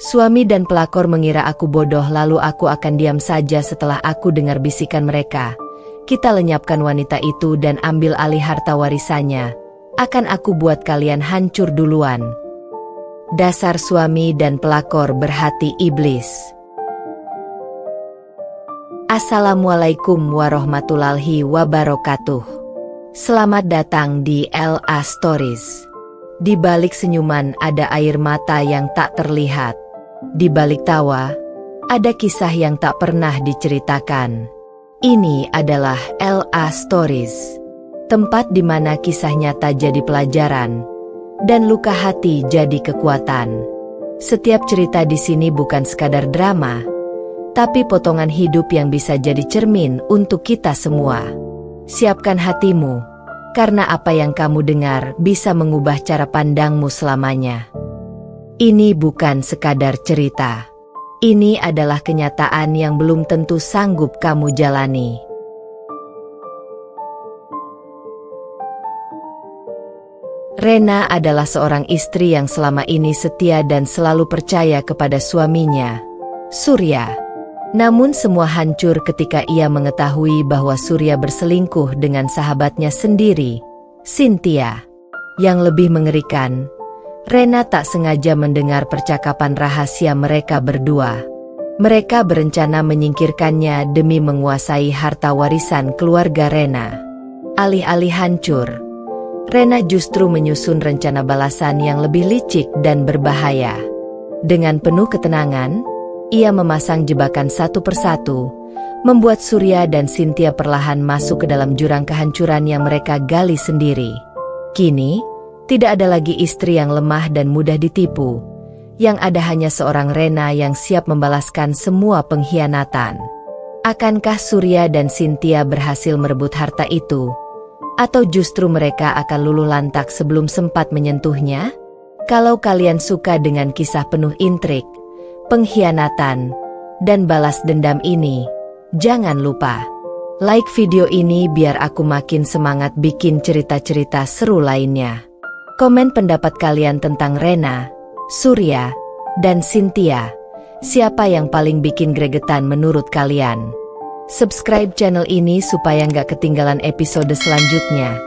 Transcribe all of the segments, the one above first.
Suami dan pelakor mengira aku bodoh, lalu aku akan diam saja setelah aku dengar bisikan mereka. Kita lenyapkan wanita itu dan ambil alih harta warisannya. Akan aku buat kalian hancur duluan. Dasar suami dan pelakor berhati iblis. Assalamualaikum warahmatullahi wabarakatuh. Selamat datang di LA Stories. Di balik senyuman ada air mata yang tak terlihat. Di balik tawa, ada kisah yang tak pernah diceritakan. Ini adalah LA Stories, tempat di mana kisah nyata jadi pelajaran, dan luka hati jadi kekuatan. Setiap cerita di sini bukan sekadar drama, tapi potongan hidup yang bisa jadi cermin untuk kita semua. Siapkan hatimu, karena apa yang kamu dengar bisa mengubah cara pandangmu selamanya. Ini bukan sekadar cerita. Ini adalah kenyataan yang belum tentu sanggup kamu jalani. Rena adalah seorang istri yang selama ini setia dan selalu percaya kepada suaminya, Surya. Namun semua hancur ketika ia mengetahui bahwa Surya berselingkuh dengan sahabatnya sendiri, Cynthia. Yang lebih mengerikan, Rena tak sengaja mendengar percakapan rahasia mereka berdua. Mereka berencana menyingkirkannya demi menguasai harta warisan keluarga Rena. Alih-alih hancur, Rena justru menyusun rencana balasan yang lebih licik dan berbahaya. Dengan penuh ketenangan, ia memasang jebakan satu persatu, membuat Surya dan Cynthia perlahan masuk ke dalam jurang kehancuran yang mereka gali sendiri. Kini, tidak ada lagi istri yang lemah dan mudah ditipu. Yang ada hanya seorang Rena yang siap membalaskan semua pengkhianatan. Akankah Surya dan Cynthia berhasil merebut harta itu? Atau justru mereka akan luluh lantak sebelum sempat menyentuhnya? Kalau kalian suka dengan kisah penuh intrik, pengkhianatan, dan balas dendam ini, jangan lupa like video ini biar aku makin semangat bikin cerita-cerita seru lainnya. Komen pendapat kalian tentang Rena, Surya, dan Cynthia. Siapa yang paling bikin gregetan menurut kalian? Subscribe channel ini supaya nggak ketinggalan episode selanjutnya.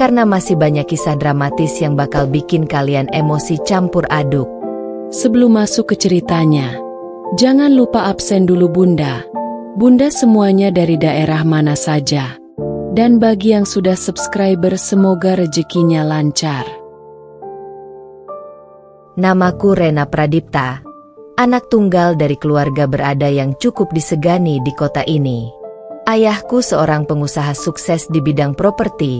Karena masih banyak kisah dramatis yang bakal bikin kalian emosi campur aduk. Sebelum masuk ke ceritanya, jangan lupa absen dulu Bunda. Bunda semuanya dari daerah mana saja. Dan bagi yang sudah subscriber semoga rezekinya lancar. Namaku Rena Pradipta, anak tunggal dari keluarga berada yang cukup disegani di kota ini. Ayahku seorang pengusaha sukses di bidang properti,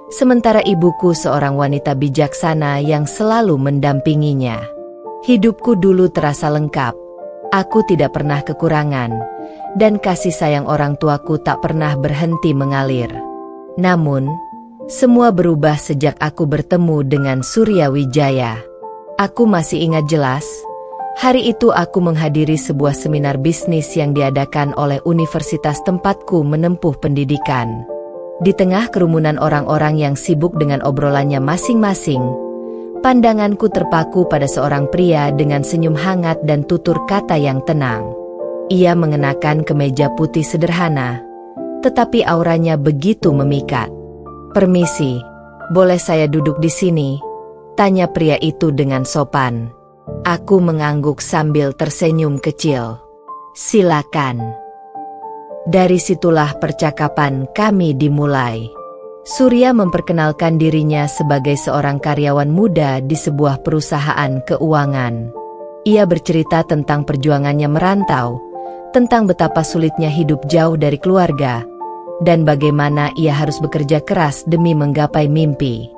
sementara ibuku seorang wanita bijaksana yang selalu mendampinginya. Hidupku dulu terasa lengkap, aku tidak pernah kekurangan, dan kasih sayang orang tuaku tak pernah berhenti mengalir. Namun, semua berubah sejak aku bertemu dengan Surya Wijaya. Aku masih ingat jelas, hari itu aku menghadiri sebuah seminar bisnis yang diadakan oleh universitas tempatku menempuh pendidikan. Di tengah kerumunan orang-orang yang sibuk dengan obrolannya masing-masing, pandanganku terpaku pada seorang pria dengan senyum hangat dan tutur kata yang tenang. Ia mengenakan kemeja putih sederhana, tetapi auranya begitu memikat. "Permisi, boleh saya duduk di sini?" tanya pria itu dengan sopan. Aku mengangguk sambil tersenyum kecil. "Silakan." Dari situlah percakapan kami dimulai. Surya memperkenalkan dirinya sebagai seorang karyawan muda di sebuah perusahaan keuangan. Ia bercerita tentang perjuangannya merantau, tentang betapa sulitnya hidup jauh dari keluarga, dan bagaimana ia harus bekerja keras demi menggapai mimpi.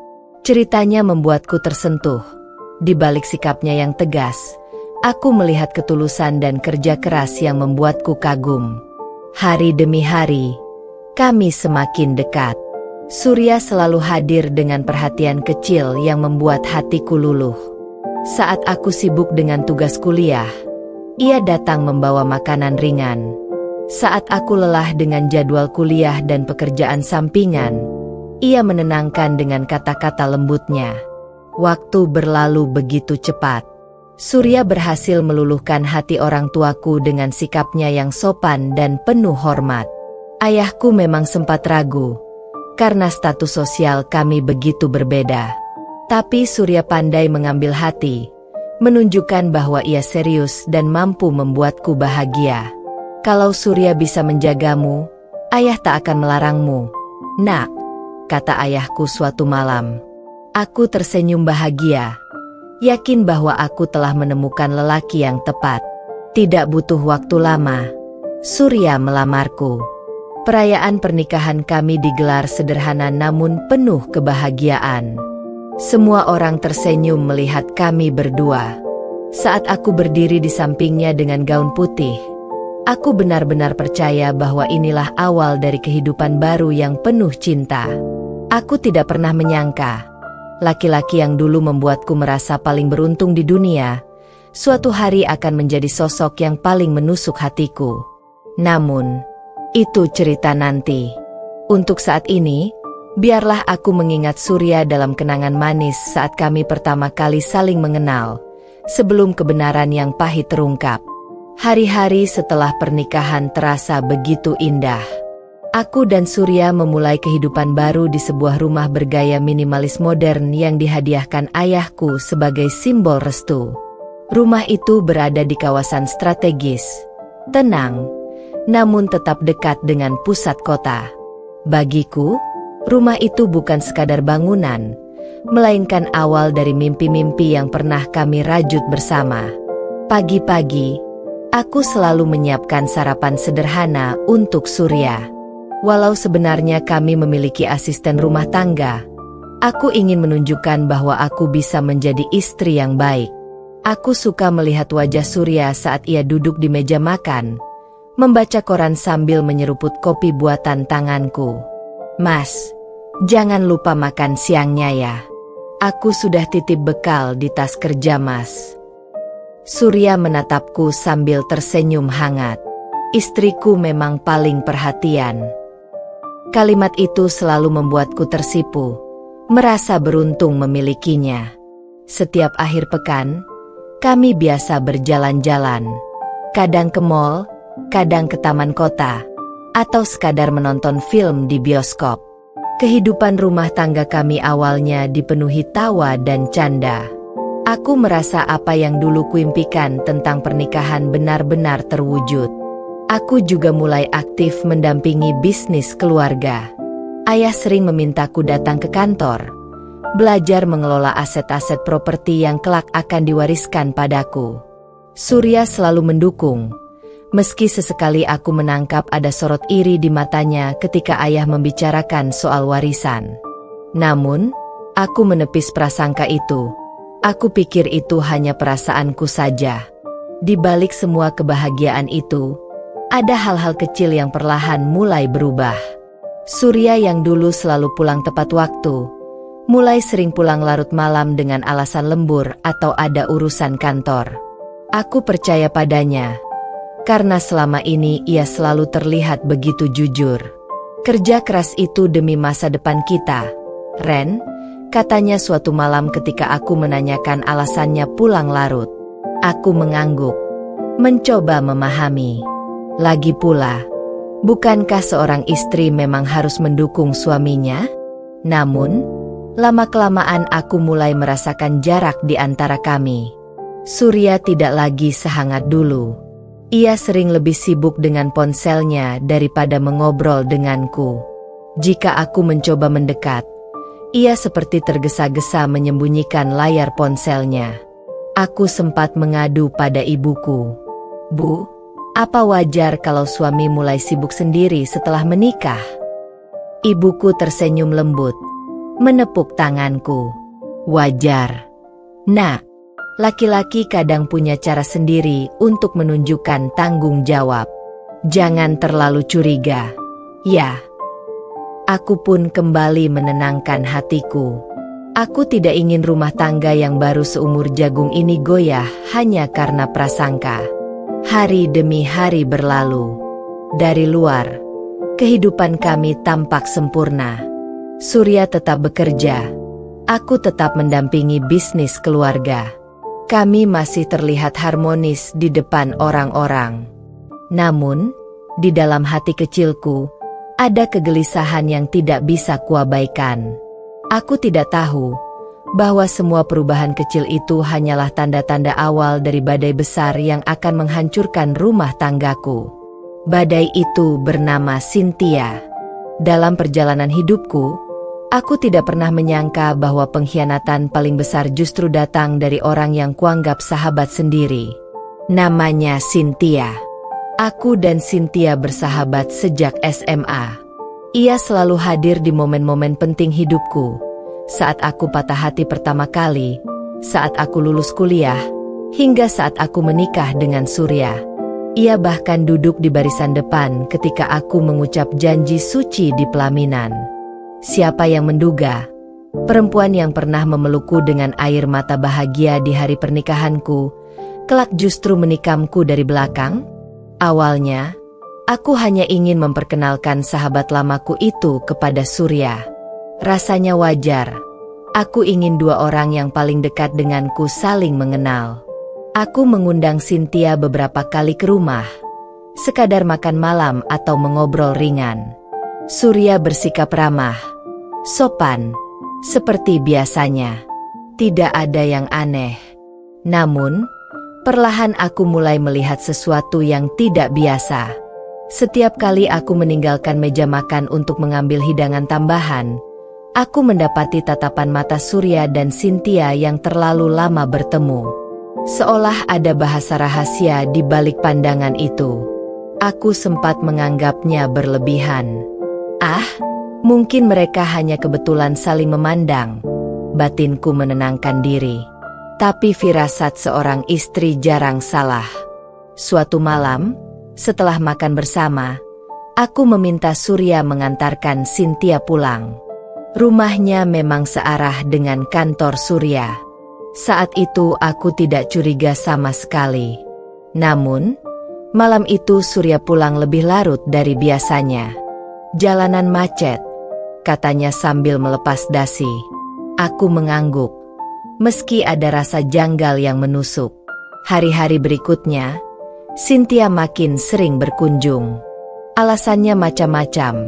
Ceritanya membuatku tersentuh. Di balik sikapnya yang tegas, aku melihat ketulusan dan kerja keras yang membuatku kagum. Hari demi hari, kami semakin dekat. Surya selalu hadir dengan perhatian kecil yang membuat hatiku luluh. Saat aku sibuk dengan tugas kuliah, ia datang membawa makanan ringan. Saat aku lelah dengan jadwal kuliah dan pekerjaan sampingan, ia menenangkan dengan kata-kata lembutnya. Waktu berlalu begitu cepat. Surya berhasil meluluhkan hati orang tuaku dengan sikapnya yang sopan dan penuh hormat. Ayahku memang sempat ragu, karena status sosial kami begitu berbeda. Tapi Surya pandai mengambil hati, menunjukkan bahwa ia serius dan mampu membuatku bahagia. Kalau Surya bisa menjagamu, ayah tak akan melarangmu, nak, kata ayahku suatu malam. Aku tersenyum bahagia, yakin bahwa aku telah menemukan lelaki yang tepat. Tidak butuh waktu lama, Surya melamarku. Perayaan pernikahan kami digelar sederhana namun penuh kebahagiaan. Semua orang tersenyum melihat kami berdua. Saat aku berdiri di sampingnya dengan gaun putih, aku benar-benar percaya bahwa inilah awal dari kehidupan baru yang penuh cinta. Aku tidak pernah menyangka, laki-laki yang dulu membuatku merasa paling beruntung di dunia, suatu hari akan menjadi sosok yang paling menusuk hatiku. Namun, itu cerita nanti. Untuk saat ini, biarlah aku mengingat Surya dalam kenangan manis saat kami pertama kali saling mengenal, sebelum kebenaran yang pahit terungkap. Hari-hari setelah pernikahan terasa begitu indah. Aku dan Surya memulai kehidupan baru di sebuah rumah bergaya minimalis modern yang dihadiahkan ayahku sebagai simbol restu. Rumah itu berada di kawasan strategis, tenang, namun tetap dekat dengan pusat kota. Bagiku, rumah itu bukan sekadar bangunan, melainkan awal dari mimpi-mimpi yang pernah kami rajut bersama. Pagi-pagi, aku selalu menyiapkan sarapan sederhana untuk Surya. Walau sebenarnya kami memiliki asisten rumah tangga, aku ingin menunjukkan bahwa aku bisa menjadi istri yang baik. Aku suka melihat wajah Surya saat ia duduk di meja makan, membaca koran sambil menyeruput kopi buatan tanganku. "Mas, jangan lupa makan siangnya ya. Aku sudah titip bekal di tas kerja Mas." Surya menatapku sambil tersenyum hangat. Istriku memang paling perhatian. Kalimat itu selalu membuatku tersipu, merasa beruntung memilikinya. Setiap akhir pekan, kami biasa berjalan-jalan. Kadang ke mall, kadang ke taman kota, atau sekadar menonton film di bioskop. Kehidupan rumah tangga kami awalnya dipenuhi tawa dan canda. Aku merasa apa yang dulu kuimpikan tentang pernikahan benar-benar terwujud. Aku juga mulai aktif mendampingi bisnis keluarga. Ayah sering memintaku datang ke kantor, belajar mengelola aset-aset properti yang kelak akan diwariskan padaku. Surya selalu mendukung, meski sesekali aku menangkap ada sorot iri di matanya ketika ayah membicarakan soal warisan. Namun, aku menepis prasangka itu. Aku pikir itu hanya perasaanku saja. Di balik semua kebahagiaan itu, ada hal-hal kecil yang perlahan mulai berubah. Surya yang dulu selalu pulang tepat waktu, mulai sering pulang larut malam dengan alasan lembur atau ada urusan kantor. Aku percaya padanya, karena selama ini ia selalu terlihat begitu jujur. "Kerja keras itu demi masa depan kita, Ren," katanya suatu malam ketika aku menanyakan alasannya pulang larut. Aku mengangguk, mencoba memahami. Lagi pula, bukankah seorang istri memang harus mendukung suaminya? Namun, lama-kelamaan aku mulai merasakan jarak di antara kami. Surya tidak lagi sehangat dulu. Ia sering lebih sibuk dengan ponselnya daripada mengobrol denganku. Jika aku mencoba mendekat, ia seperti tergesa-gesa menyembunyikan layar ponselnya. Aku sempat mengadu pada ibuku. "Bu, apa wajar kalau suami mulai sibuk sendiri setelah menikah?" Ibuku tersenyum lembut, menepuk tanganku. "Wajar, Nak. Laki-laki kadang punya cara sendiri untuk menunjukkan tanggung jawab. Jangan terlalu curiga, ya." Aku pun kembali menenangkan hatiku. Aku tidak ingin rumah tangga yang baru seumur jagung ini goyah hanya karena prasangka. Hari demi hari berlalu. Dari luar, kehidupan kami tampak sempurna. Surya tetap bekerja. Aku tetap mendampingi bisnis keluarga. Kami masih terlihat harmonis di depan orang-orang. Namun, di dalam hati kecilku, ada kegelisahan yang tidak bisa kuabaikan. Aku tidak tahu bahwa semua perubahan kecil itu hanyalah tanda-tanda awal dari badai besar yang akan menghancurkan rumah tanggaku. Badai itu bernama Cynthia. Dalam perjalanan hidupku, aku tidak pernah menyangka bahwa pengkhianatan paling besar justru datang dari orang yang kuanggap sahabat sendiri. Namanya Cynthia. Aku dan Cynthia bersahabat sejak SMA. Ia selalu hadir di momen-momen penting hidupku. Saat aku patah hati pertama kali, saat aku lulus kuliah, hingga saat aku menikah dengan Surya. Ia bahkan duduk di barisan depan ketika aku mengucap janji suci di pelaminan. Siapa yang menduga, perempuan yang pernah memelukku dengan air mata bahagia di hari pernikahanku, kelak justru menikamku dari belakang? Awalnya, aku hanya ingin memperkenalkan sahabat lamaku itu kepada Surya. Rasanya wajar. Aku ingin dua orang yang paling dekat denganku saling mengenal. Aku mengundang Cynthia beberapa kali ke rumah, sekadar makan malam atau mengobrol ringan. Surya bersikap ramah, sopan, seperti biasanya. Tidak ada yang aneh. Namun, perlahan aku mulai melihat sesuatu yang tidak biasa. Setiap kali aku meninggalkan meja makan untuk mengambil hidangan tambahan, aku mendapati tatapan mata Surya dan Cynthia yang terlalu lama bertemu. Seolah ada bahasa rahasia di balik pandangan itu. Aku sempat menganggapnya berlebihan. Mungkin mereka hanya kebetulan saling memandang. Batinku menenangkan diri. Tapi firasat seorang istri jarang salah. Suatu malam, setelah makan bersama, aku meminta Surya mengantarkan Cynthia pulang. Rumahnya memang searah dengan kantor Surya. Saat itu aku tidak curiga sama sekali. Namun, malam itu Surya pulang lebih larut dari biasanya. Jalanan macet, katanya sambil melepas dasi. Aku mengangguk, meski ada rasa janggal yang menusuk. Hari-hari berikutnya, Cynthia makin sering berkunjung. Alasannya macam-macam,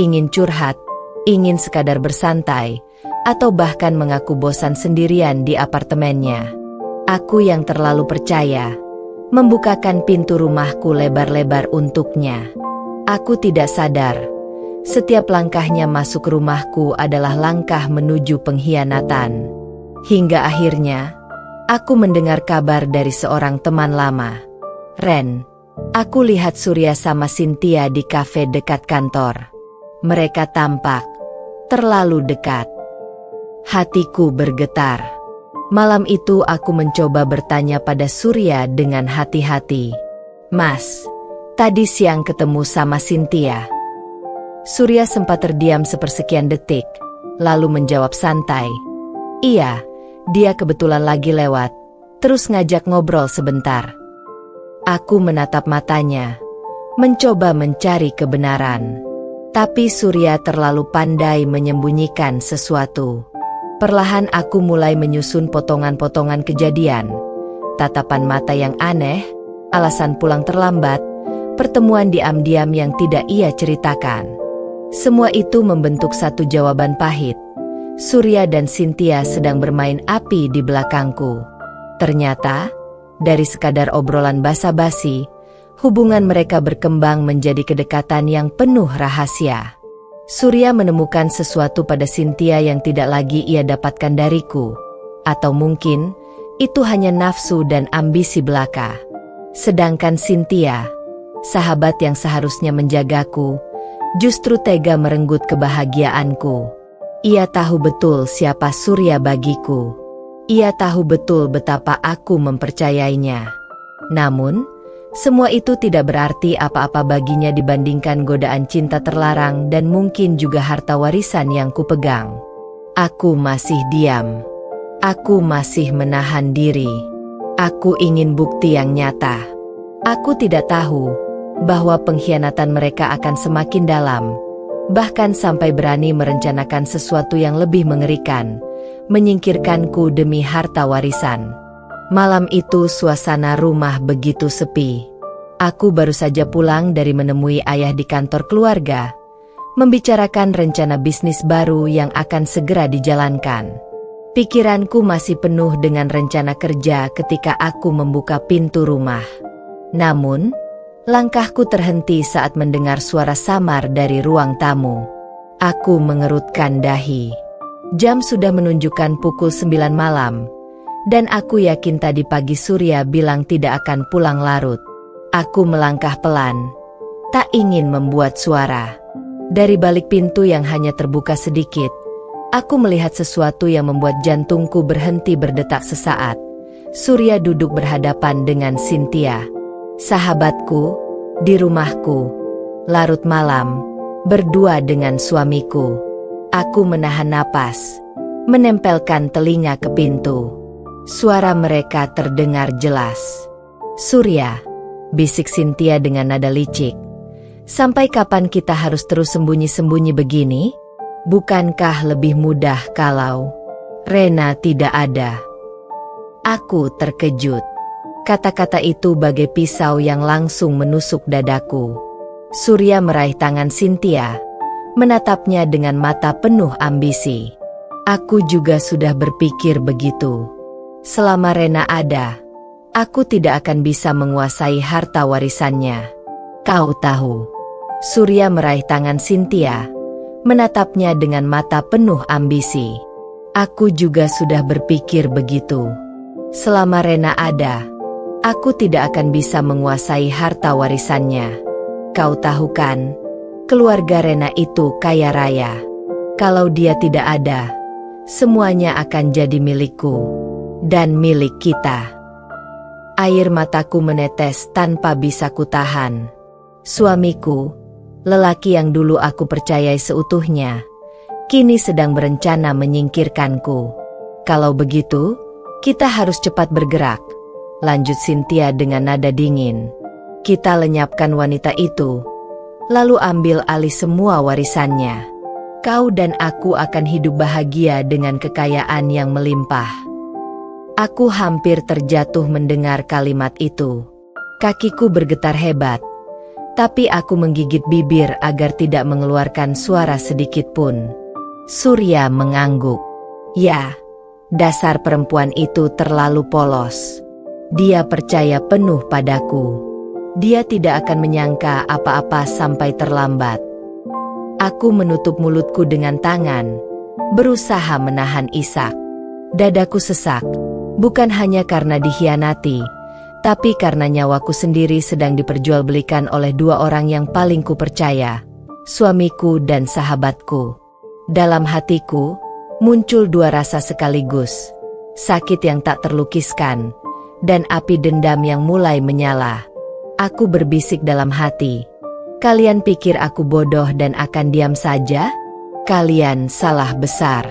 ingin curhat, ingin sekadar bersantai, atau bahkan mengaku bosan sendirian di apartemennya. Aku yang terlalu percaya, membukakan pintu rumahku lebar-lebar untuknya. Aku tidak sadar, setiap langkahnya masuk rumahku adalah langkah menuju pengkhianatan. Hingga akhirnya, aku mendengar kabar dari seorang teman lama. Ren, aku lihat Surya sama Cynthia di kafe dekat kantor. Mereka tampak terlalu dekat. Hatiku bergetar. Malam itu aku mencoba bertanya pada Surya dengan hati-hati. Mas, tadi siang ketemu sama Cynthia? Surya sempat terdiam sepersekian detik, lalu menjawab santai. Iya, dia kebetulan lagi lewat, terus ngajak ngobrol sebentar. Aku menatap matanya, mencoba mencari kebenaran. Tapi Surya terlalu pandai menyembunyikan sesuatu. Perlahan aku mulai menyusun potongan-potongan kejadian. Tatapan mata yang aneh, alasan pulang terlambat, pertemuan diam-diam yang tidak ia ceritakan. Semua itu membentuk satu jawaban pahit. Surya dan Cynthia sedang bermain api di belakangku. Ternyata, dari sekadar obrolan basa-basi, hubungan mereka berkembang menjadi kedekatan yang penuh rahasia. Surya menemukan sesuatu pada Cynthia yang tidak lagi ia dapatkan dariku. Atau mungkin, itu hanya nafsu dan ambisi belaka. Sedangkan Cynthia, sahabat yang seharusnya menjagaku, justru tega merenggut kebahagiaanku. Ia tahu betul siapa Surya bagiku. Ia tahu betul betapa aku mempercayainya. Namun, semua itu tidak berarti apa-apa baginya dibandingkan godaan cinta terlarang dan mungkin juga harta warisan yang kupegang. Aku masih diam. Aku masih menahan diri. Aku ingin bukti yang nyata. Aku tidak tahu bahwa pengkhianatan mereka akan semakin dalam, bahkan sampai berani merencanakan sesuatu yang lebih mengerikan, menyingkirkanku demi harta warisan. Malam itu suasana rumah begitu sepi. Aku baru saja pulang dari menemui ayah di kantor keluarga, membicarakan rencana bisnis baru yang akan segera dijalankan. Pikiranku masih penuh dengan rencana kerja ketika aku membuka pintu rumah. Namun, langkahku terhenti saat mendengar suara samar dari ruang tamu. Aku mengerutkan dahi. Jam sudah menunjukkan pukul 9 malam, dan aku yakin tadi pagi Surya bilang tidak akan pulang larut. Aku melangkah pelan, tak ingin membuat suara. Dari balik pintu yang hanya terbuka sedikit, aku melihat sesuatu yang membuat jantungku berhenti berdetak sesaat. Surya duduk berhadapan dengan Cynthia, sahabatku, di rumahku, larut malam, berdua dengan suamiku. Aku menahan napas, menempelkan telinga ke pintu. Suara mereka terdengar jelas. "Surya," bisik Cynthia dengan nada licik. "Sampai kapan kita harus terus sembunyi-sembunyi begini? Bukankah lebih mudah kalau Rena tidak ada?" Aku terkejut. Kata-kata itu bagai pisau yang langsung menusuk dadaku. Surya meraih tangan Cynthia, menatapnya dengan mata penuh ambisi. Aku juga sudah berpikir begitu. Selama Rena ada, aku tidak akan bisa menguasai harta warisannya. Kau tahu. Surya meraih tangan Cynthia, menatapnya dengan mata penuh ambisi. Aku juga sudah berpikir begitu. Selama Rena ada, aku tidak akan bisa menguasai harta warisannya. Kau tahu kan, keluarga Rena itu kaya raya. Kalau dia tidak ada, semuanya akan jadi milikku. Dan milik kita. Air mataku menetes tanpa bisa kutahan. Suamiku, lelaki yang dulu aku percayai seutuhnya, kini sedang berencana menyingkirkanku. Kalau begitu, kita harus cepat bergerak, lanjut Cynthia dengan nada dingin. Kita lenyapkan wanita itu, lalu ambil alih semua warisannya. Kau dan aku akan hidup bahagia dengan kekayaan yang melimpah. Aku hampir terjatuh mendengar kalimat itu. Kakiku bergetar hebat, tapi aku menggigit bibir agar tidak mengeluarkan suara sedikit pun. Surya mengangguk. Ya, dasar perempuan itu terlalu polos. Dia percaya penuh padaku. Dia tidak akan menyangka apa-apa sampai terlambat. Aku menutup mulutku dengan tangan, berusaha menahan isak. Dadaku sesak. Bukan hanya karena dikhianati, tapi karena nyawaku sendiri sedang diperjualbelikan oleh dua orang yang paling kupercaya, suamiku dan sahabatku. Dalam hatiku, muncul dua rasa sekaligus, sakit yang tak terlukiskan, dan api dendam yang mulai menyala. Aku berbisik dalam hati, "Kalian pikir aku bodoh dan akan diam saja? Kalian salah besar.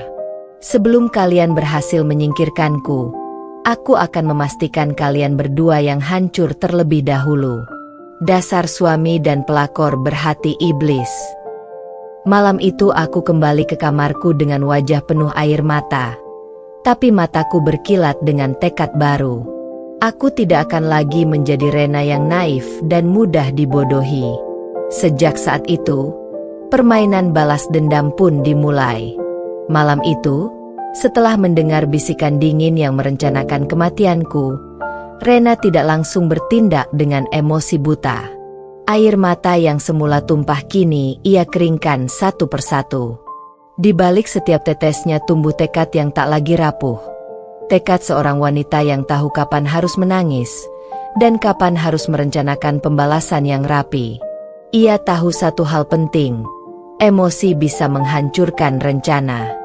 Sebelum kalian berhasil menyingkirkanku, aku akan memastikan kalian berdua yang hancur terlebih dahulu. Dasar suami dan pelakor berhati iblis." Malam itu aku kembali ke kamarku dengan wajah penuh air mata. Tapi mataku berkilat dengan tekad baru. Aku tidak akan lagi menjadi Rena yang naif dan mudah dibodohi. Sejak saat itu, permainan balas dendam pun dimulai. Malam itu, setelah mendengar bisikan dingin yang merencanakan kematianku, Rena tidak langsung bertindak dengan emosi buta. Air mata yang semula tumpah kini ia keringkan satu persatu. Di balik setiap tetesnya tumbuh tekad yang tak lagi rapuh. Tekad seorang wanita yang tahu kapan harus menangis, dan kapan harus merencanakan pembalasan yang rapi. Ia tahu satu hal penting, emosi bisa menghancurkan rencana.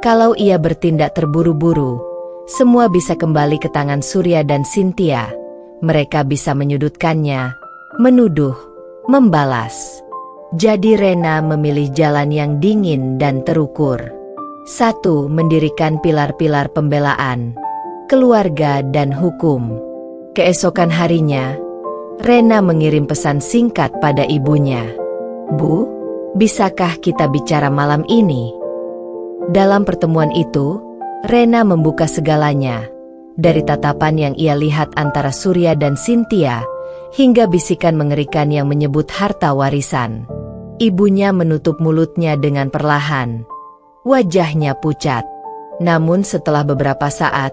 Kalau ia bertindak terburu-buru, semua bisa kembali ke tangan Surya dan Cynthia. Mereka bisa menyudutkannya, menuduh, membalas. Jadi Rena memilih jalan yang dingin dan terukur. 1. Mendirikan pilar-pilar pembelaan, keluarga dan hukum. Keesokan harinya, Rena mengirim pesan singkat pada ibunya. "Bu, bisakah kita bicara malam ini?" Dalam pertemuan itu, Rena membuka segalanya, Dari tatapan yang ia lihat antara Surya dan Cynthia, hingga bisikan mengerikan yang menyebut harta warisan. Ibunya menutup mulutnya dengan perlahan. Wajahnya pucat. Namun setelah beberapa saat,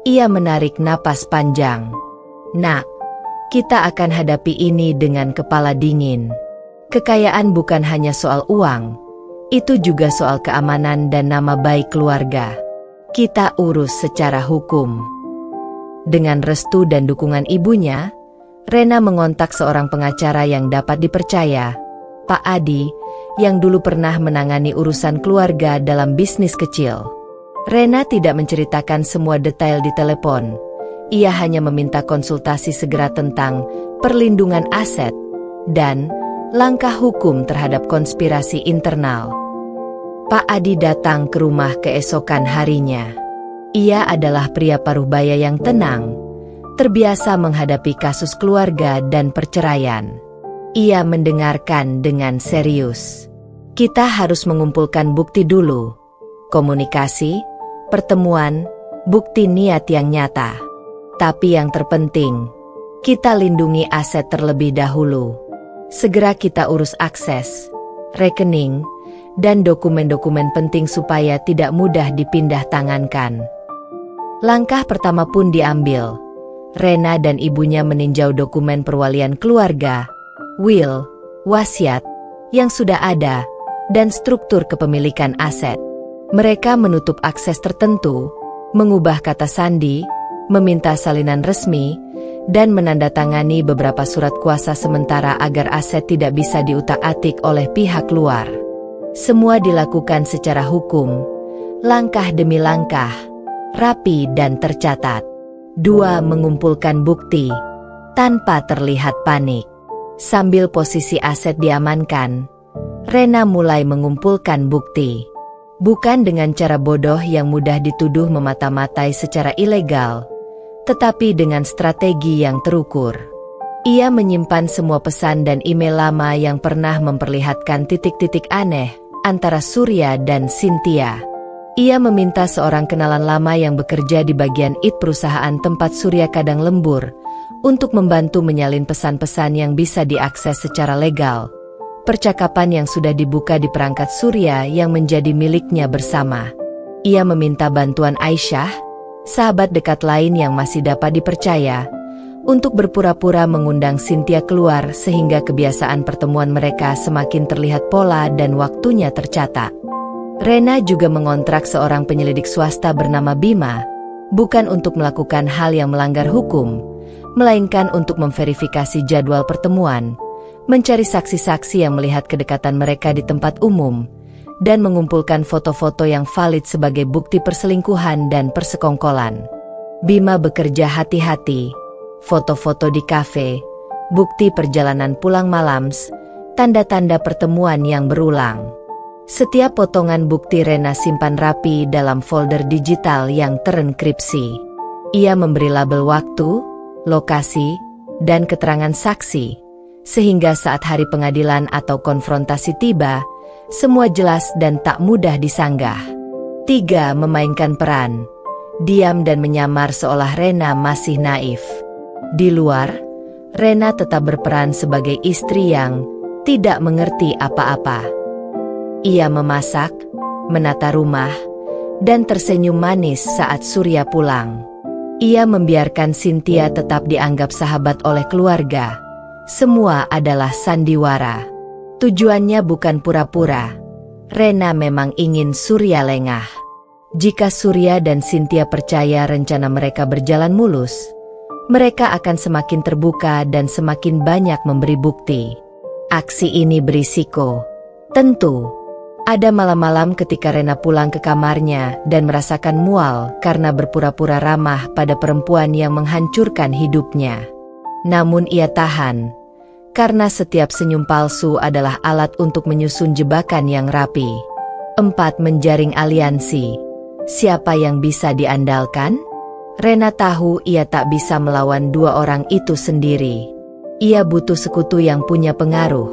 ia menarik napas panjang. "Nak, kita akan hadapi ini dengan kepala dingin. Kekayaan bukan hanya soal uang, itu juga soal keamanan dan nama baik keluarga. Kita urus secara hukum." Dengan restu dan dukungan ibunya, Rena mengontak seorang pengacara yang dapat dipercaya, Pak Adi, yang dulu pernah menangani urusan keluarga dalam bisnis kecil. Rena tidak menceritakan semua detail di telepon. Ia hanya meminta konsultasi segera tentang perlindungan aset dan langkah hukum terhadap konspirasi internal. Pak Adi datang ke rumah keesokan harinya. Ia adalah pria paruh baya yang tenang, terbiasa menghadapi kasus keluarga dan perceraian. Ia mendengarkan dengan serius. "Kita harus mengumpulkan bukti dulu. Komunikasi, pertemuan, bukti niat yang nyata. Tapi yang terpenting, kita lindungi aset terlebih dahulu. Segera kita urus akses, rekening, dan dokumen-dokumen penting supaya tidak mudah dipindah tangankan." Langkah pertama pun diambil. Rena dan ibunya meninjau dokumen perwalian keluarga, will, wasiat, yang sudah ada, dan struktur kepemilikan aset. Mereka menutup akses tertentu, mengubah kata sandi, meminta salinan resmi, dan menandatangani beberapa surat kuasa sementara agar aset tidak bisa diutak-atik oleh pihak luar. Semua dilakukan secara hukum, langkah demi langkah, rapi dan tercatat. 2. Mengumpulkan bukti, tanpa terlihat panik. Sambil posisi aset diamankan, Rena mulai mengumpulkan bukti. Bukan dengan cara bodoh yang mudah dituduh memata-matai secara ilegal, tetapi dengan strategi yang terukur. Ia menyimpan semua pesan dan email lama yang pernah memperlihatkan titik-titik aneh antara Surya dan Cynthia. Ia meminta seorang kenalan lama yang bekerja di bagian IT perusahaan tempat Surya kadang lembur untuk membantu menyalin pesan-pesan yang bisa diakses secara legal. Percakapan yang sudah dibuka di perangkat Surya yang menjadi miliknya bersama. Ia meminta bantuan Aisyah, sahabat dekat lain yang masih dapat dipercaya, untuk berpura-pura mengundang Cynthia keluar sehingga kebiasaan pertemuan mereka semakin terlihat pola dan waktunya tercatat. Rena juga mengontrak seorang penyelidik swasta bernama Bima, bukan untuk melakukan hal yang melanggar hukum, melainkan untuk memverifikasi jadwal pertemuan, mencari saksi-saksi yang melihat kedekatan mereka di tempat umum, dan mengumpulkan foto-foto yang valid sebagai bukti perselingkuhan dan persekongkolan. Bima bekerja hati-hati, foto-foto di kafe, bukti perjalanan pulang malam, tanda-tanda pertemuan yang berulang. Setiap potongan bukti Rena simpan rapi dalam folder digital yang terenkripsi. Ia memberi label waktu, lokasi, dan keterangan saksi, sehingga saat hari pengadilan atau konfrontasi tiba, semua jelas dan tak mudah disanggah. 3. Memainkan peran. Diam dan menyamar seolah Rena masih naif. Di luar, Rena tetap berperan sebagai istri yang tidak mengerti apa-apa. Ia memasak, menata rumah, dan tersenyum manis saat Surya pulang. Ia membiarkan Cynthia tetap dianggap sahabat oleh keluarga. Semua adalah sandiwara. Tujuannya bukan pura-pura. Rena memang ingin Surya lengah. Jika Surya dan Cynthia percaya rencana mereka berjalan mulus, mereka akan semakin terbuka dan semakin banyak memberi bukti. Aksi ini berisiko. Tentu. Ada malam-malam ketika Rena pulang ke kamarnya dan merasakan mual karena berpura-pura ramah pada perempuan yang menghancurkan hidupnya. Namun ia tahan, karena setiap senyum palsu adalah alat untuk menyusun jebakan yang rapi. 4. Menjaring aliansi. Siapa yang bisa diandalkan? Rena tahu ia tak bisa melawan dua orang itu sendiri. Ia butuh sekutu yang punya pengaruh,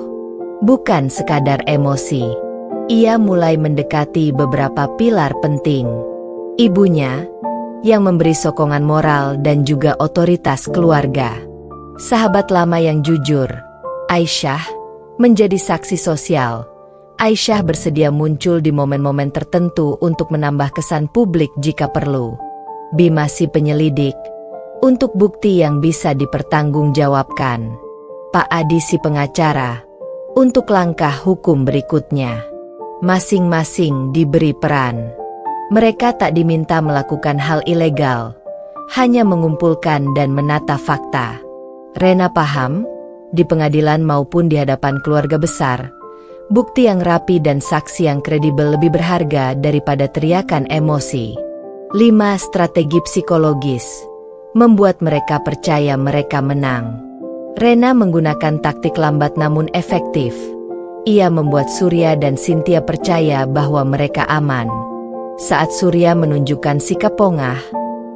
bukan sekadar emosi. Ia mulai mendekati beberapa pilar penting. Ibunya, yang memberi sokongan moral dan juga otoritas keluarga. Sahabat lama yang jujur, Aisyah, menjadi saksi sosial. Aisyah bersedia muncul di momen-momen tertentu untuk menambah kesan publik jika perlu. Bima si penyelidik, untuk bukti yang bisa dipertanggungjawabkan. Pak Adi si pengacara, untuk langkah hukum berikutnya. Masing-masing diberi peran. Mereka tak diminta melakukan hal ilegal, hanya mengumpulkan dan menata fakta. Rena paham, di pengadilan maupun di hadapan keluarga besar, bukti yang rapi dan saksi yang kredibel lebih berharga daripada teriakan emosi. 5. Strategi psikologis, membuat mereka percaya mereka menang. Rena menggunakan taktik lambat namun efektif. Ia membuat Surya dan Cynthia percaya bahwa mereka aman. Saat Surya menunjukkan sikap pongah,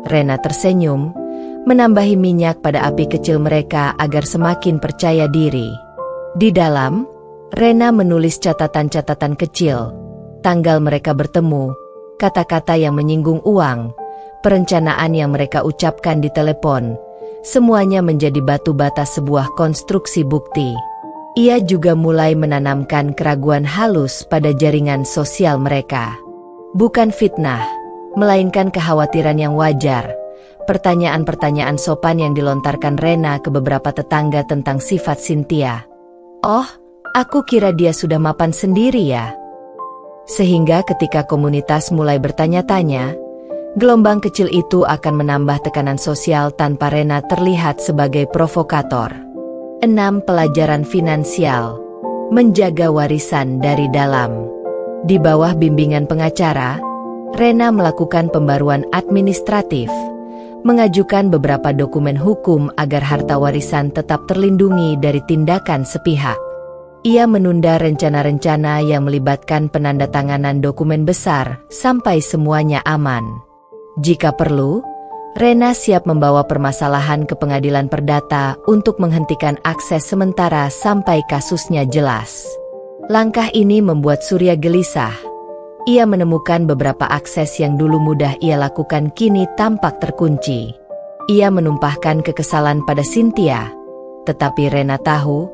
Rena tersenyum, menambahi minyak pada api kecil mereka agar semakin percaya diri. Di dalam, Rena menulis catatan-catatan kecil, tanggal mereka bertemu, kata-kata yang menyinggung uang, perencanaan yang mereka ucapkan di telepon, semuanya menjadi batu bata sebuah konstruksi bukti. Ia juga mulai menanamkan keraguan halus pada jaringan sosial mereka. Bukan fitnah, melainkan kekhawatiran yang wajar. Pertanyaan-pertanyaan sopan yang dilontarkan Rena ke beberapa tetangga tentang sifat Cynthia. "Oh, aku kira dia sudah mapan sendiri ya." Sehingga ketika komunitas mulai bertanya-tanya, gelombang kecil itu akan menambah tekanan sosial tanpa Rena terlihat sebagai provokator. 6. Pelajaran finansial, menjaga warisan dari dalam. Di bawah bimbingan pengacara, Rena melakukan pembaruan administratif, mengajukan beberapa dokumen hukum agar harta warisan tetap terlindungi dari tindakan sepihak. Ia menunda rencana-rencana yang melibatkan penandatanganan dokumen besar sampai semuanya aman. Jika perlu, Rena siap membawa permasalahan ke pengadilan perdata untuk menghentikan akses sementara sampai kasusnya jelas. Langkah ini membuat Surya gelisah. Ia menemukan beberapa akses yang dulu mudah ia lakukan kini tampak terkunci. Ia menumpahkan kekesalan pada Cynthia, tetapi Rena tahu,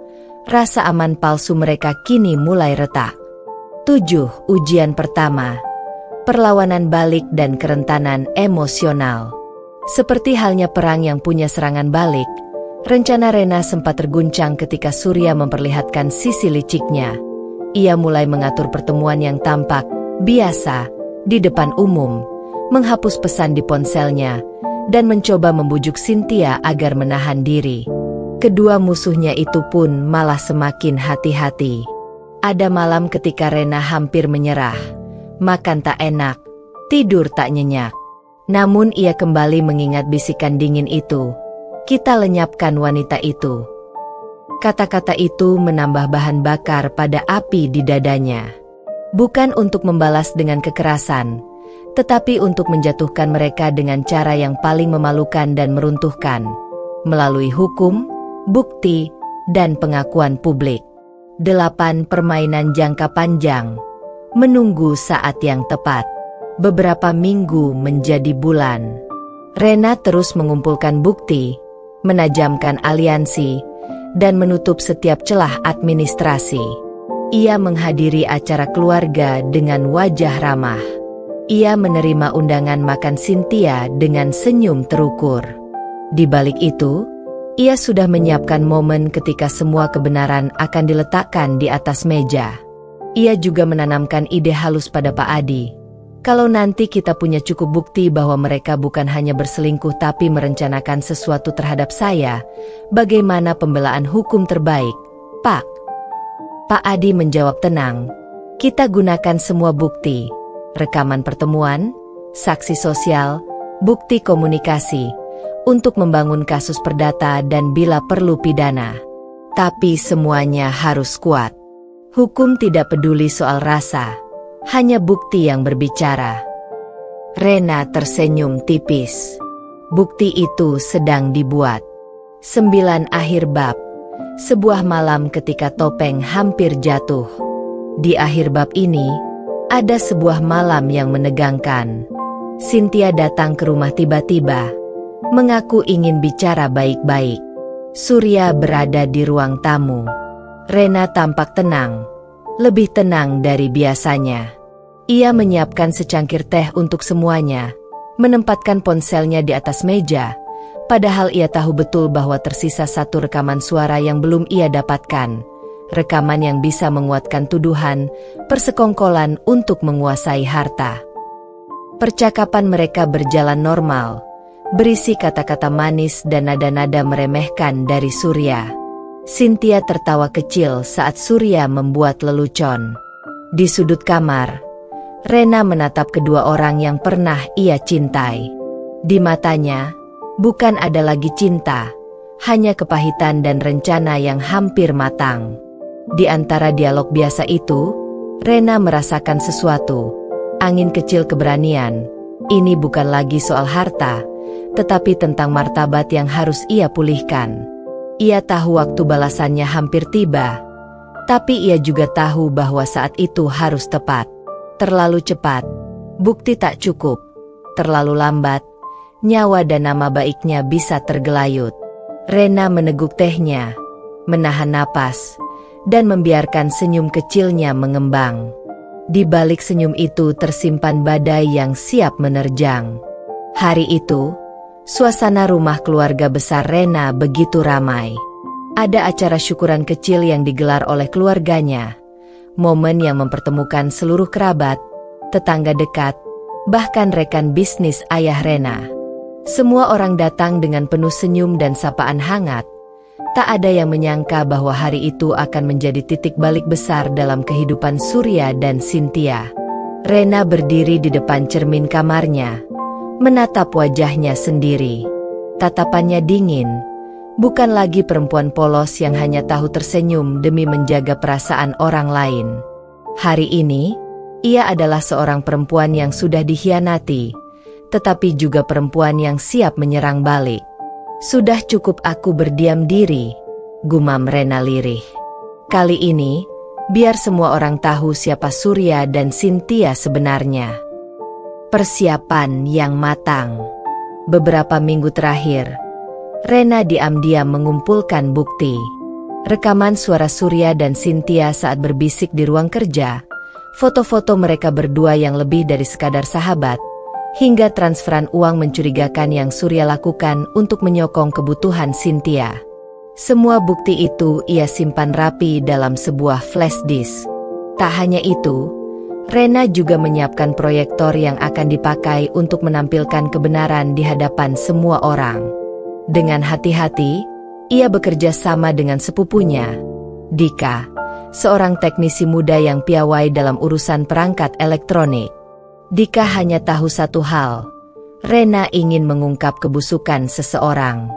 rasa aman palsu mereka kini mulai retak. 7. Ujian pertama, perlawanan balik dan kerentanan emosional. Seperti halnya perang yang punya serangan balik, rencana Rena sempat terguncang ketika Surya memperlihatkan sisi liciknya. Ia mulai mengatur pertemuan yang tampak biasa di depan umum, menghapus pesan di ponselnya, dan mencoba membujuk Cynthia agar menahan diri. Kedua musuhnya itu pun malah semakin hati-hati. Ada malam ketika Rena hampir menyerah, makan tak enak, tidur tak nyenyak. Namun ia kembali mengingat bisikan dingin itu. Kita lenyapkan wanita itu. Kata-kata itu menambah bahan bakar pada api di dadanya. Bukan untuk membalas dengan kekerasan, tetapi untuk menjatuhkan mereka dengan cara yang paling memalukan dan meruntuhkan, melalui hukum, bukti, dan pengakuan publik. 8. Permainan jangka panjang, menunggu saat yang tepat. Beberapa minggu menjadi bulan. Rena terus mengumpulkan bukti, menajamkan aliansi, dan menutup setiap celah administrasi. Ia menghadiri acara keluarga dengan wajah ramah. Ia menerima undangan makan Cynthia dengan senyum terukur. Di balik itu, ia sudah menyiapkan momen ketika semua kebenaran akan diletakkan di atas meja. Ia juga menanamkan ide halus pada Pak Adi. Kalau nanti kita punya cukup bukti bahwa mereka bukan hanya berselingkuh tapi merencanakan sesuatu terhadap saya, bagaimana pembelaan hukum terbaik, Pak? Pak Adi menjawab tenang, kita gunakan semua bukti, rekaman pertemuan, saksi sosial, bukti komunikasi, untuk membangun kasus perdata dan bila perlu pidana. Tapi semuanya harus kuat. Hukum tidak peduli soal rasa. Hanya bukti yang berbicara. Rena tersenyum tipis. Bukti itu sedang dibuat. 9. Akhir bab. Sebuah malam ketika topeng hampir jatuh. Di akhir bab ini, ada sebuah malam yang menegangkan. Cynthia datang ke rumah tiba-tiba, mengaku ingin bicara baik-baik. Surya berada di ruang tamu. Rena tampak tenang, lebih tenang dari biasanya. Ia menyiapkan secangkir teh untuk semuanya, menempatkan ponselnya di atas meja, padahal ia tahu betul bahwa tersisa satu rekaman suara yang belum ia dapatkan. Rekaman yang bisa menguatkan tuduhan persekongkolan untuk menguasai harta. Percakapan mereka berjalan normal, berisi kata-kata manis dan nada-nada meremehkan dari Surya. Cynthia tertawa kecil saat Surya membuat lelucon. Di sudut kamar, Rena menatap kedua orang yang pernah ia cintai. Di matanya, bukan ada lagi cinta, hanya kepahitan dan rencana yang hampir matang. Di antara dialog biasa itu, Rena merasakan sesuatu, angin kecil keberanian. Ini bukan lagi soal harta, tetapi tentang martabat yang harus ia pulihkan. Ia tahu waktu balasannya hampir tiba, tapi ia juga tahu bahwa saat itu harus tepat. Terlalu cepat, bukti tak cukup. Terlalu lambat, nyawa dan nama baiknya bisa tergelayut. Rena meneguk tehnya, menahan napas, dan membiarkan senyum kecilnya mengembang. Di balik senyum itu tersimpan badai yang siap menerjang. Hari itu, suasana rumah keluarga besar Rena begitu ramai. Ada acara syukuran kecil yang digelar oleh keluarganya. Momen yang mempertemukan seluruh kerabat, tetangga dekat, bahkan rekan bisnis ayah Rena. Semua orang datang dengan penuh senyum dan sapaan hangat. Tak ada yang menyangka bahwa hari itu akan menjadi titik balik besar dalam kehidupan Surya dan Cynthia. Rena berdiri di depan cermin kamarnya, menatap wajahnya sendiri. Tatapannya dingin, bukan lagi perempuan polos yang hanya tahu tersenyum demi menjaga perasaan orang lain. Hari ini, ia adalah seorang perempuan yang sudah dikhianati, tetapi juga perempuan yang siap menyerang balik. Sudah cukup aku berdiam diri, gumam Rena lirih. Kali ini, biar semua orang tahu siapa Surya dan Cynthia sebenarnya. Persiapan yang matang. Beberapa minggu terakhir, Rena diam-diam mengumpulkan bukti. Rekaman suara Surya dan Cynthia saat berbisik di ruang kerja, foto-foto mereka berdua yang lebih dari sekadar sahabat, hingga transferan uang mencurigakan yang Surya lakukan untuk menyokong kebutuhan Cynthia. Semua bukti itu ia simpan rapi dalam sebuah flash disk. Tak hanya itu, Rena juga menyiapkan proyektor yang akan dipakai untuk menampilkan kebenaran di hadapan semua orang. Dengan hati-hati, ia bekerja sama dengan sepupunya, Dika, seorang teknisi muda yang piawai dalam urusan perangkat elektronik. Dika hanya tahu satu hal, Rena ingin mengungkap kebusukan seseorang.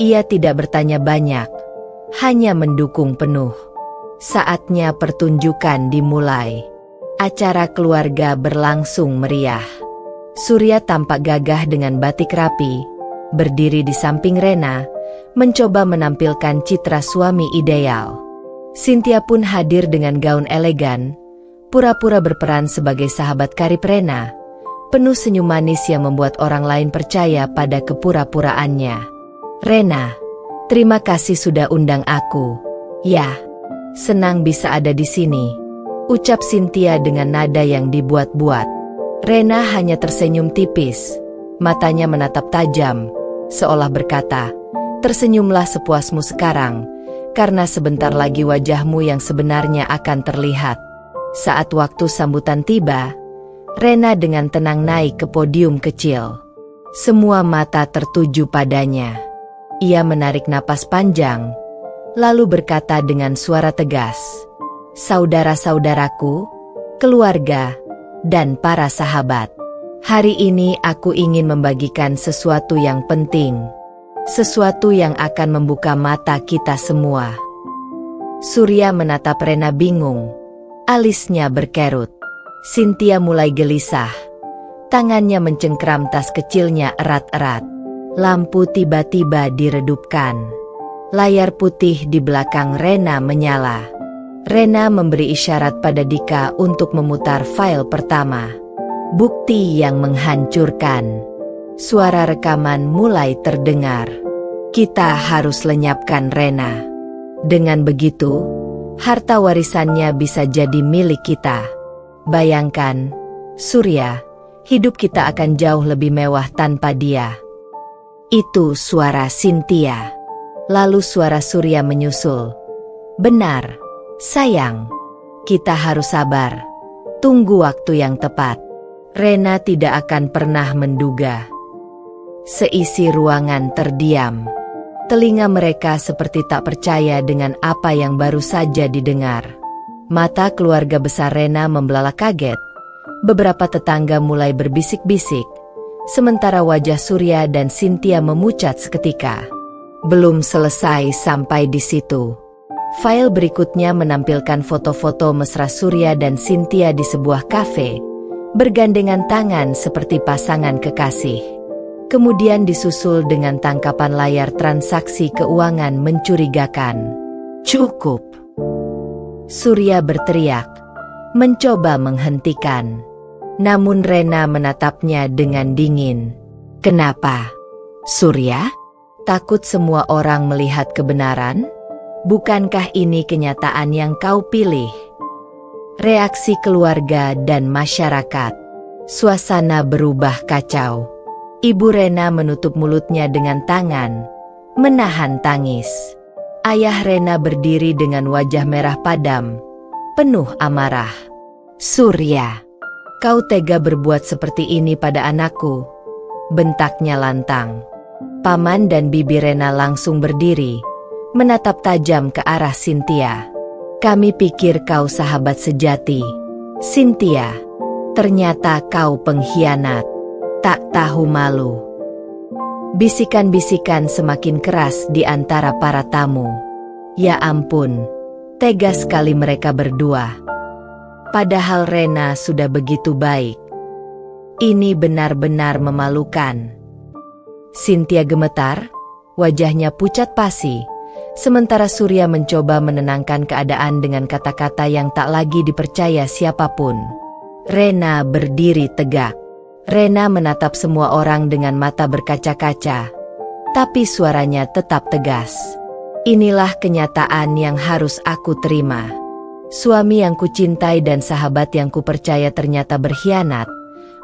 Ia tidak bertanya banyak, hanya mendukung penuh. Saatnya pertunjukan dimulai. Acara keluarga berlangsung meriah. Surya tampak gagah dengan batik rapi, berdiri di samping Rena, mencoba menampilkan citra suami ideal. Cynthia pun hadir dengan gaun elegan, pura-pura berperan sebagai sahabat karib Rena, penuh senyum manis yang membuat orang lain percaya pada kepura-puraannya. Rena, terima kasih sudah undang aku. Ya, senang bisa ada di sini, ucap Cynthia dengan nada yang dibuat-buat. Rena hanya tersenyum tipis, matanya menatap tajam, seolah berkata, tersenyumlah sepuasmu sekarang, karena sebentar lagi wajahmu yang sebenarnya akan terlihat. Saat waktu sambutan tiba, Rena dengan tenang naik ke podium kecil. Semua mata tertuju padanya. Ia menarik napas panjang, lalu berkata dengan suara tegas, "Saudara-saudaraku, keluarga, dan para sahabat, hari ini aku ingin membagikan sesuatu yang penting, sesuatu yang akan membuka mata kita semua." Surya menatap Rena bingung. Alisnya berkerut. Cynthia mulai gelisah. Tangannya mencengkram tas kecilnya erat-erat. Lampu tiba-tiba diredupkan. Layar putih di belakang Rena menyala. Rena memberi isyarat pada Dika untuk memutar file pertama. Bukti yang menghancurkan. Suara rekaman mulai terdengar. Kita harus lenyapkan Rena. Dengan begitu, harta warisannya bisa jadi milik kita. Bayangkan, Surya, hidup kita akan jauh lebih mewah tanpa dia. Itu suara Cynthia. Lalu suara Surya menyusul. Benar, sayang. Kita harus sabar. Tunggu waktu yang tepat. Rena tidak akan pernah menduga. Seisi ruangan terdiam. Telinga mereka seperti tak percaya dengan apa yang baru saja didengar. Mata keluarga besar Rena membelalak kaget. Beberapa tetangga mulai berbisik-bisik, sementara wajah Surya dan Cynthia memucat seketika. Belum selesai sampai di situ. File berikutnya menampilkan foto-foto mesra Surya dan Cynthia di sebuah kafe, bergandengan tangan seperti pasangan kekasih. Kemudian disusul dengan tangkapan layar transaksi keuangan mencurigakan. Cukup! Surya berteriak, mencoba menghentikan. Namun Rena menatapnya dengan dingin. Kenapa? Surya? Takut semua orang melihat kebenaran? Bukankah ini kenyataan yang kau pilih? Reaksi keluarga dan masyarakat. Suasana berubah kacau. Ibu Rena menutup mulutnya dengan tangan, menahan tangis. Ayah Rena berdiri dengan wajah merah padam, penuh amarah. Surya, kau tega berbuat seperti ini pada anakku, bentaknya lantang. Paman dan bibi Rena langsung berdiri, menatap tajam ke arah Cynthia. Kami pikir kau sahabat sejati, Cynthia. Ternyata kau pengkhianat. Tak tahu malu. Bisikan-bisikan semakin keras di antara para tamu. Ya ampun, tega sekali mereka berdua. Padahal Rena sudah begitu baik. Ini benar-benar memalukan. Cynthia gemetar, wajahnya pucat pasi, sementara Surya mencoba menenangkan keadaan dengan kata-kata yang tak lagi dipercaya siapapun. Rena berdiri tegak. Rena menatap semua orang dengan mata berkaca-kaca, tapi suaranya tetap tegas. Inilah kenyataan yang harus aku terima. Suami yang kucintai dan sahabat yang kupercaya ternyata berkhianat,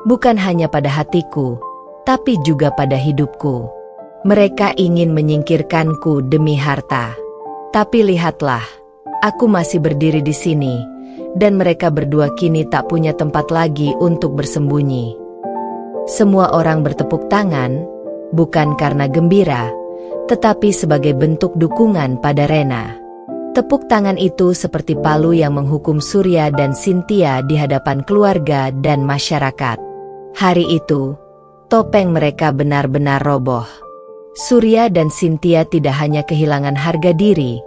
bukan hanya pada hatiku, tapi juga pada hidupku. Mereka ingin menyingkirkanku demi harta. Tapi lihatlah, aku masih berdiri di sini, dan mereka berdua kini tak punya tempat lagi untuk bersembunyi. Semua orang bertepuk tangan, bukan karena gembira, tetapi sebagai bentuk dukungan pada Rena. Tepuk tangan itu seperti palu yang menghukum Surya dan Cynthia di hadapan keluarga dan masyarakat. Hari itu, topeng mereka benar-benar roboh. Surya dan Cynthia tidak hanya kehilangan harga diri,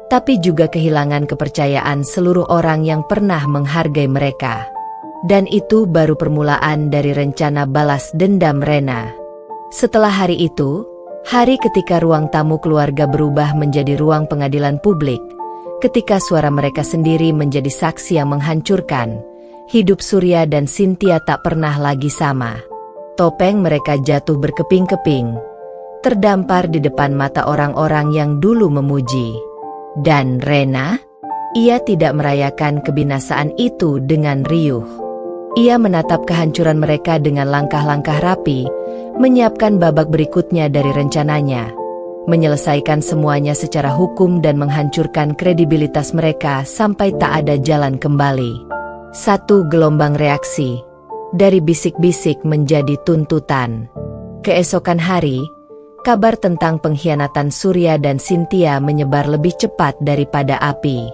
tapi juga kehilangan kepercayaan seluruh orang yang pernah menghargai mereka. Dan itu baru permulaan dari rencana balas dendam Rena. Setelah hari itu, hari ketika ruang tamu keluarga berubah menjadi ruang pengadilan publik, ketika suara mereka sendiri menjadi saksi yang menghancurkan, hidup Surya dan Cynthia tak pernah lagi sama. Topeng mereka jatuh berkeping-keping, terdampar di depan mata orang-orang yang dulu memuji. Dan Rena? Ia tidak merayakan kebinasaan itu dengan riuh. Ia menatap kehancuran mereka dengan langkah-langkah rapi, menyiapkan babak berikutnya dari rencananya, menyelesaikan semuanya secara hukum dan menghancurkan kredibilitas mereka sampai tak ada jalan kembali. Satu gelombang reaksi, dari bisik-bisik menjadi tuntutan. Keesokan hari, kabar tentang pengkhianatan Surya dan Cynthia menyebar lebih cepat daripada api.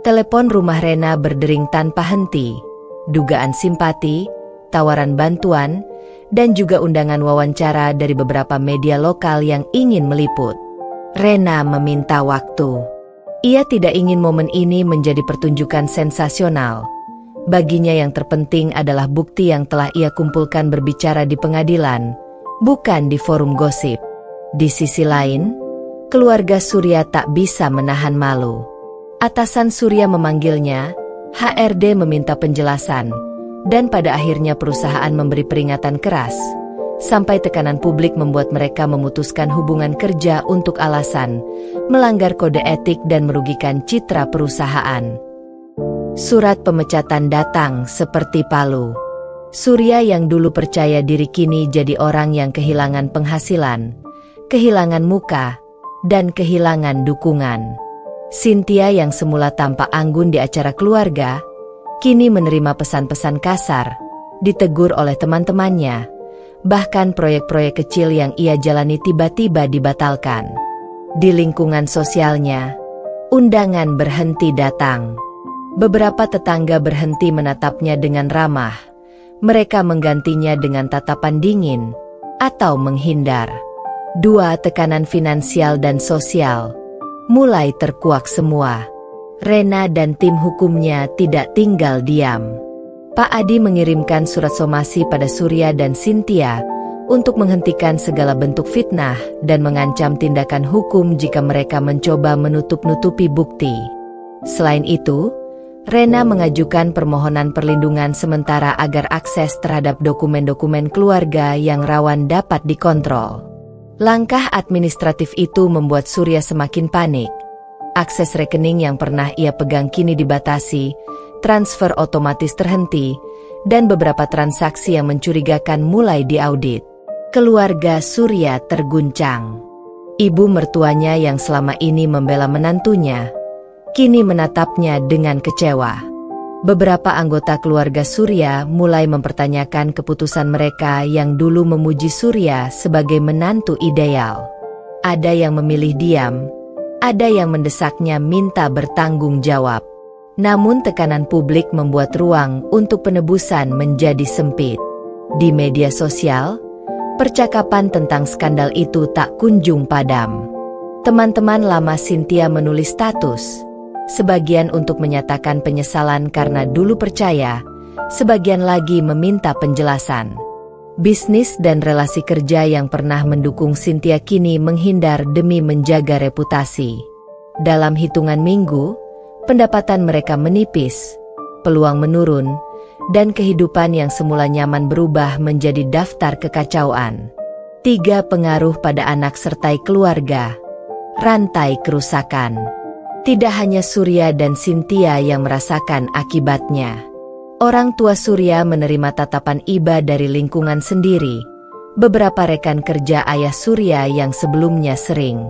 Telepon rumah Rena berdering tanpa henti. Dugaan simpati, tawaran bantuan, dan juga undangan wawancara dari beberapa media lokal yang ingin meliput. Rena meminta waktu. Ia tidak ingin momen ini menjadi pertunjukan sensasional. Baginya yang terpenting adalah bukti yang telah ia kumpulkan berbicara di pengadilan, bukan di forum gosip. Di sisi lain, keluarga Surya tak bisa menahan malu. Atasan Surya memanggilnya, HRD meminta penjelasan, dan pada akhirnya perusahaan memberi peringatan keras, sampai tekanan publik membuat mereka memutuskan hubungan kerja untuk alasan melanggar kode etik dan merugikan citra perusahaan. Surat pemecatan datang seperti palu. Surya yang dulu percaya diri kini jadi orang yang kehilangan penghasilan, kehilangan muka, dan kehilangan dukungan. Cynthia yang semula tampak anggun di acara keluarga, kini menerima pesan-pesan kasar, ditegur oleh teman-temannya, bahkan proyek-proyek kecil yang ia jalani tiba-tiba dibatalkan. Di lingkungan sosialnya, undangan berhenti datang. Beberapa tetangga berhenti menatapnya dengan ramah. Mereka menggantinya dengan tatapan dingin atau menghindar. 2. Tekanan finansial dan sosial mulai terkuak semua. Rena dan tim hukumnya tidak tinggal diam. Pak Adi mengirimkan surat somasi pada Surya dan Cynthia untuk menghentikan segala bentuk fitnah dan mengancam tindakan hukum jika mereka mencoba menutup-nutupi bukti. Selain itu, Rena mengajukan permohonan perlindungan sementara agar akses terhadap dokumen-dokumen keluarga yang rawan dapat dikontrol. Langkah administratif itu membuat Surya semakin panik. Akses rekening yang pernah ia pegang kini dibatasi, transfer otomatis terhenti, dan beberapa transaksi yang mencurigakan mulai diaudit. Keluarga Surya terguncang. Ibu mertuanya yang selama ini membela menantunya, kini menatapnya dengan kecewa. Beberapa anggota keluarga Surya mulai mempertanyakan keputusan mereka yang dulu memuji Surya sebagai menantu ideal. Ada yang memilih diam, ada yang mendesaknya minta bertanggung jawab. Namun tekanan publik membuat ruang untuk penebusan menjadi sempit. Di media sosial, percakapan tentang skandal itu tak kunjung padam. Teman-teman lama Cynthia menulis status, sebagian untuk menyatakan penyesalan karena dulu percaya, sebagian lagi meminta penjelasan. Bisnis dan relasi kerja yang pernah mendukung Cynthia kini menghindar demi menjaga reputasi. Dalam hitungan minggu, pendapatan mereka menipis, peluang menurun, dan kehidupan yang semula nyaman berubah menjadi daftar kekacauan. 3. Pengaruh pada anak serta keluarga. Rantai kerusakan. Tidak hanya Surya dan Cynthia yang merasakan akibatnya. Orang tua Surya menerima tatapan iba dari lingkungan sendiri. Beberapa rekan kerja ayah Surya yang sebelumnya sering.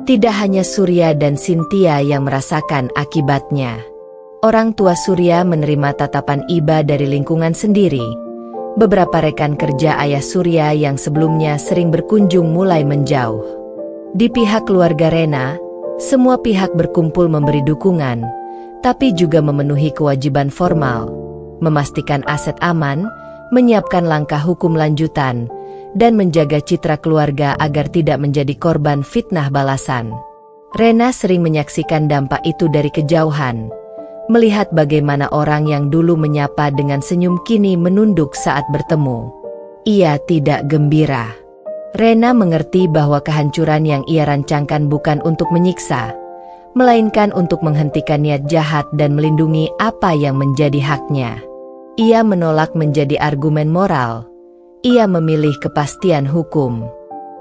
Tidak hanya Surya dan Cynthia yang merasakan akibatnya. Orang tua Surya menerima tatapan iba dari lingkungan sendiri. Beberapa rekan kerja ayah Surya yang sebelumnya sering berkunjung mulai menjauh. Di pihak keluarga Rena, semua pihak berkumpul memberi dukungan, tapi juga memenuhi kewajiban formal, memastikan aset aman, menyiapkan langkah hukum lanjutan, dan menjaga citra keluarga agar tidak menjadi korban fitnah balasan. Rena sering menyaksikan dampak itu dari kejauhan, melihat bagaimana orang yang dulu menyapa dengan senyum kini menunduk saat bertemu. Ia tidak gembira. Rena mengerti bahwa kehancuran yang ia rancangkan bukan untuk menyiksa, melainkan untuk menghentikan niat jahat dan melindungi apa yang menjadi haknya. Ia menolak menjadi argumen moral. Ia memilih kepastian hukum.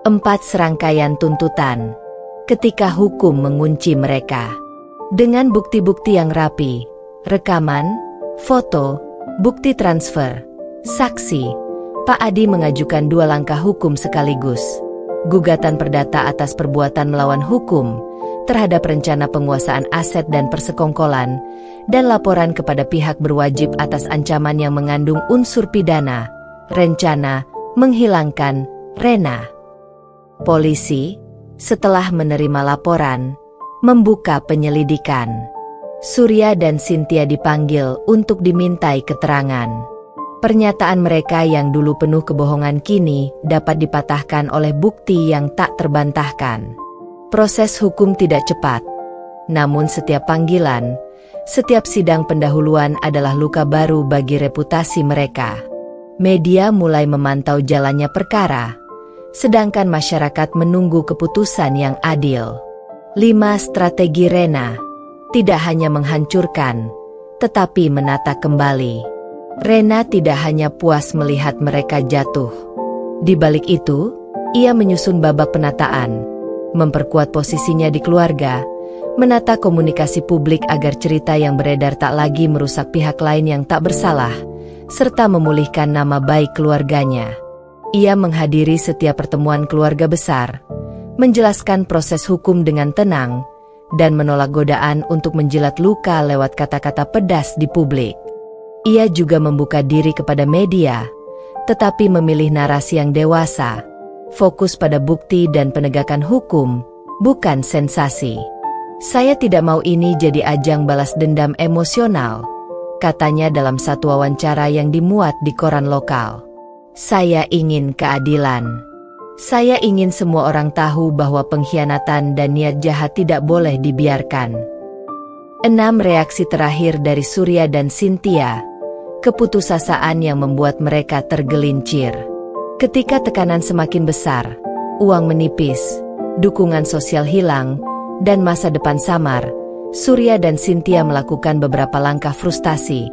4. Serangkaian tuntutan. Ketika hukum mengunci mereka. Dengan bukti-bukti yang rapi, rekaman, foto, bukti transfer, saksi, Pak Adi mengajukan 2 langkah hukum sekaligus. Gugatan perdata atas perbuatan melawan hukum terhadap rencana penguasaan aset dan persekongkolan, dan laporan kepada pihak berwajib atas ancaman yang mengandung unsur pidana, rencana menghilangkan Rena. Polisi, setelah menerima laporan, membuka penyelidikan. Surya dan Cynthia dipanggil untuk dimintai keterangan. Pernyataan mereka yang dulu penuh kebohongan kini dapat dipatahkan oleh bukti yang tak terbantahkan. Proses hukum tidak cepat, namun setiap panggilan, setiap sidang pendahuluan adalah luka baru bagi reputasi mereka. Media mulai memantau jalannya perkara, sedangkan masyarakat menunggu keputusan yang adil. 5. Strategi Rena. Tidak hanya menghancurkan, tetapi menata kembali. Rena tidak hanya puas melihat mereka jatuh. Di balik itu, ia menyusun babak penataan, memperkuat posisinya di keluarga, menata komunikasi publik agar cerita yang beredar tak lagi merusak pihak lain yang tak bersalah, serta memulihkan nama baik keluarganya. Ia menghadiri setiap pertemuan keluarga besar, menjelaskan proses hukum dengan tenang, dan menolak godaan untuk menjilat luka lewat kata-kata pedas di publik. Ia juga membuka diri kepada media, tetapi memilih narasi yang dewasa, fokus pada bukti dan penegakan hukum, bukan sensasi. "Saya tidak mau ini jadi ajang balas dendam emosional," katanya dalam satu wawancara yang dimuat di koran lokal. "Saya ingin keadilan. Saya ingin semua orang tahu bahwa pengkhianatan dan niat jahat tidak boleh dibiarkan." 6 reaksi terakhir dari Surya dan Cynthia, keputusasaan yang membuat mereka tergelincir. Ketika tekanan semakin besar, uang menipis, dukungan sosial hilang, dan masa depan samar, Surya dan Cynthia melakukan beberapa langkah frustasi,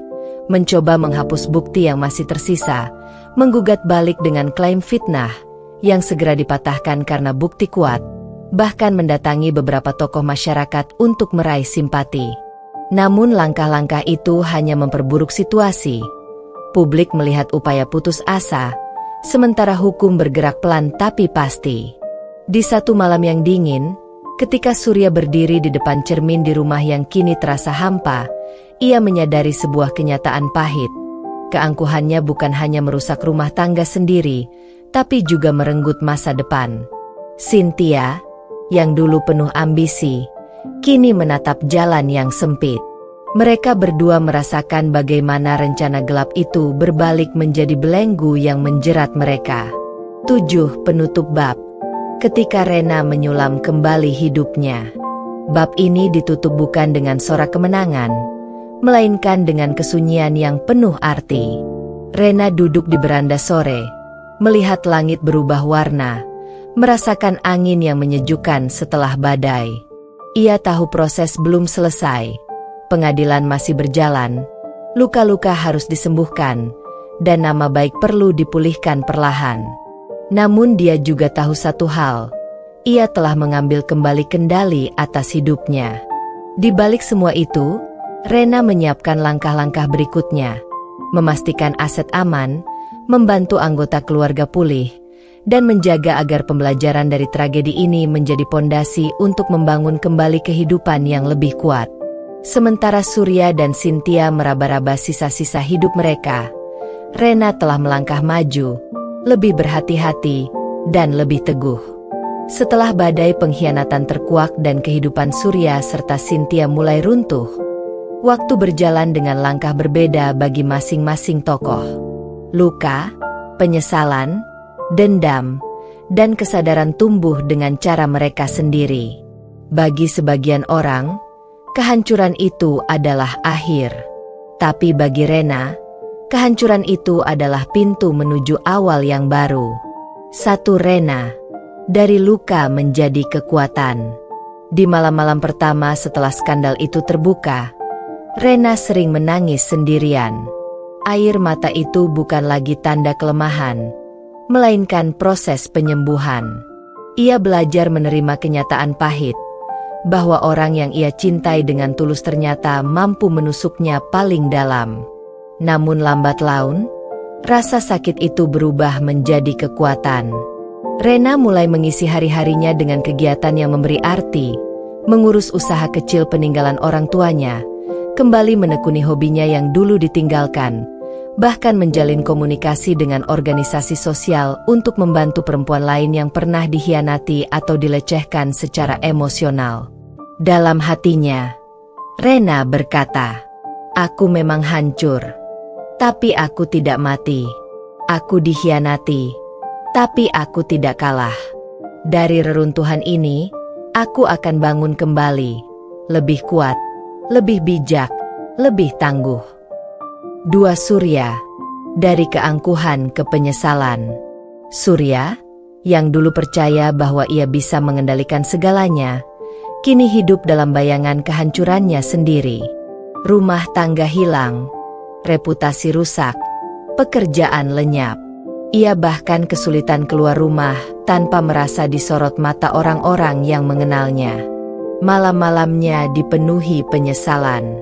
mencoba menghapus bukti yang masih tersisa, menggugat balik dengan klaim fitnah, yang segera dipatahkan karena bukti kuat, bahkan mendatangi beberapa tokoh masyarakat untuk meraih simpati. Namun langkah-langkah itu hanya memperburuk situasi. Publik melihat upaya putus asa, sementara hukum bergerak pelan tapi pasti. Di satu malam yang dingin, ketika Surya berdiri di depan cermin di rumah yang kini terasa hampa, ia menyadari sebuah kenyataan pahit. Keangkuhannya bukan hanya merusak rumah tangga sendiri, tapi juga merenggut masa depan. Cynthia, yang dulu penuh ambisi, kini menatap jalan yang sempit. Mereka berdua merasakan bagaimana rencana gelap itu berbalik menjadi belenggu yang menjerat mereka. 7. Penutup bab. Ketika Rena menyulam kembali hidupnya. Bab ini ditutup bukan dengan sorak kemenangan, melainkan dengan kesunyian yang penuh arti. Rena duduk di beranda sore, melihat langit berubah warna, merasakan angin yang menyejukkan setelah badai. Ia tahu proses belum selesai, pengadilan masih berjalan, luka-luka harus disembuhkan, dan nama baik perlu dipulihkan perlahan. Namun dia juga tahu satu hal, ia telah mengambil kembali kendali atas hidupnya. Di balik semua itu, Rena menyiapkan langkah-langkah berikutnya, memastikan aset aman, membantu anggota keluarga pulih, dan menjaga agar pembelajaran dari tragedi ini menjadi pondasi untuk membangun kembali kehidupan yang lebih kuat. Sementara Surya dan Cynthia meraba-raba sisa-sisa hidup mereka, Rena telah melangkah maju, lebih berhati-hati, dan lebih teguh. Setelah badai pengkhianatan terkuak dan kehidupan Surya serta Cynthia mulai runtuh, waktu berjalan dengan langkah berbeda bagi masing-masing tokoh. Luka, penyesalan, dendam, dan kesadaran tumbuh dengan cara mereka sendiri. Bagi sebagian orang, kehancuran itu adalah akhir. Tapi bagi Rena, kehancuran itu adalah pintu menuju awal yang baru. 1. Rena, dari luka menjadi kekuatan. Di malam-malam pertama setelah skandal itu terbuka, Rena sering menangis sendirian. Air mata itu bukan lagi tanda kelemahan, melainkan proses penyembuhan. Ia belajar menerima kenyataan pahit, bahwa orang yang ia cintai dengan tulus ternyata mampu menusuknya paling dalam. Namun lambat laun, rasa sakit itu berubah menjadi kekuatan. Rena mulai mengisi hari-harinya dengan kegiatan yang memberi arti, mengurus usaha kecil peninggalan orang tuanya, kembali menekuni hobinya yang dulu ditinggalkan, bahkan menjalin komunikasi dengan organisasi sosial untuk membantu perempuan lain yang pernah dikhianati atau dilecehkan secara emosional. Dalam hatinya, Rena berkata, "Aku memang hancur, tapi aku tidak mati. Aku dikhianati, tapi aku tidak kalah. Dari reruntuhan ini, aku akan bangun kembali, lebih kuat, lebih bijak, lebih tangguh." 2. Surya, dari keangkuhan ke penyesalan. Surya, yang dulu percaya bahwa ia bisa mengendalikan segalanya, kini hidup dalam bayangan kehancurannya sendiri. Rumah tangga hilang, reputasi rusak, pekerjaan lenyap. Ia bahkan kesulitan keluar rumah tanpa merasa disorot mata orang-orang yang mengenalnya. Malam-malamnya dipenuhi penyesalan.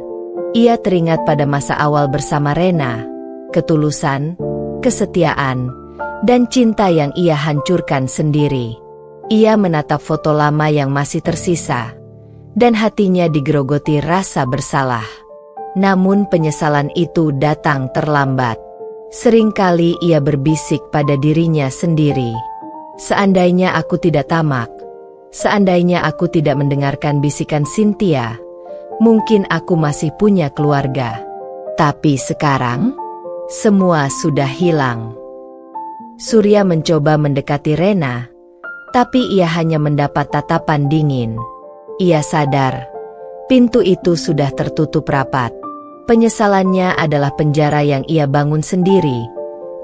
Ia teringat pada masa awal bersama Rena, ketulusan, kesetiaan, dan cinta yang ia hancurkan sendiri. Ia menatap foto lama yang masih tersisa, dan hatinya digerogoti rasa bersalah. Namun penyesalan itu datang terlambat. Seringkali ia berbisik pada dirinya sendiri. Seandainya aku tidak tamak, seandainya aku tidak mendengarkan bisikan Cynthia, mungkin aku masih punya keluarga. Tapi sekarang, semua sudah hilang. Surya mencoba mendekati Rena, tapi ia hanya mendapat tatapan dingin. Ia sadar, pintu itu sudah tertutup rapat. Penyesalannya adalah penjara yang ia bangun sendiri,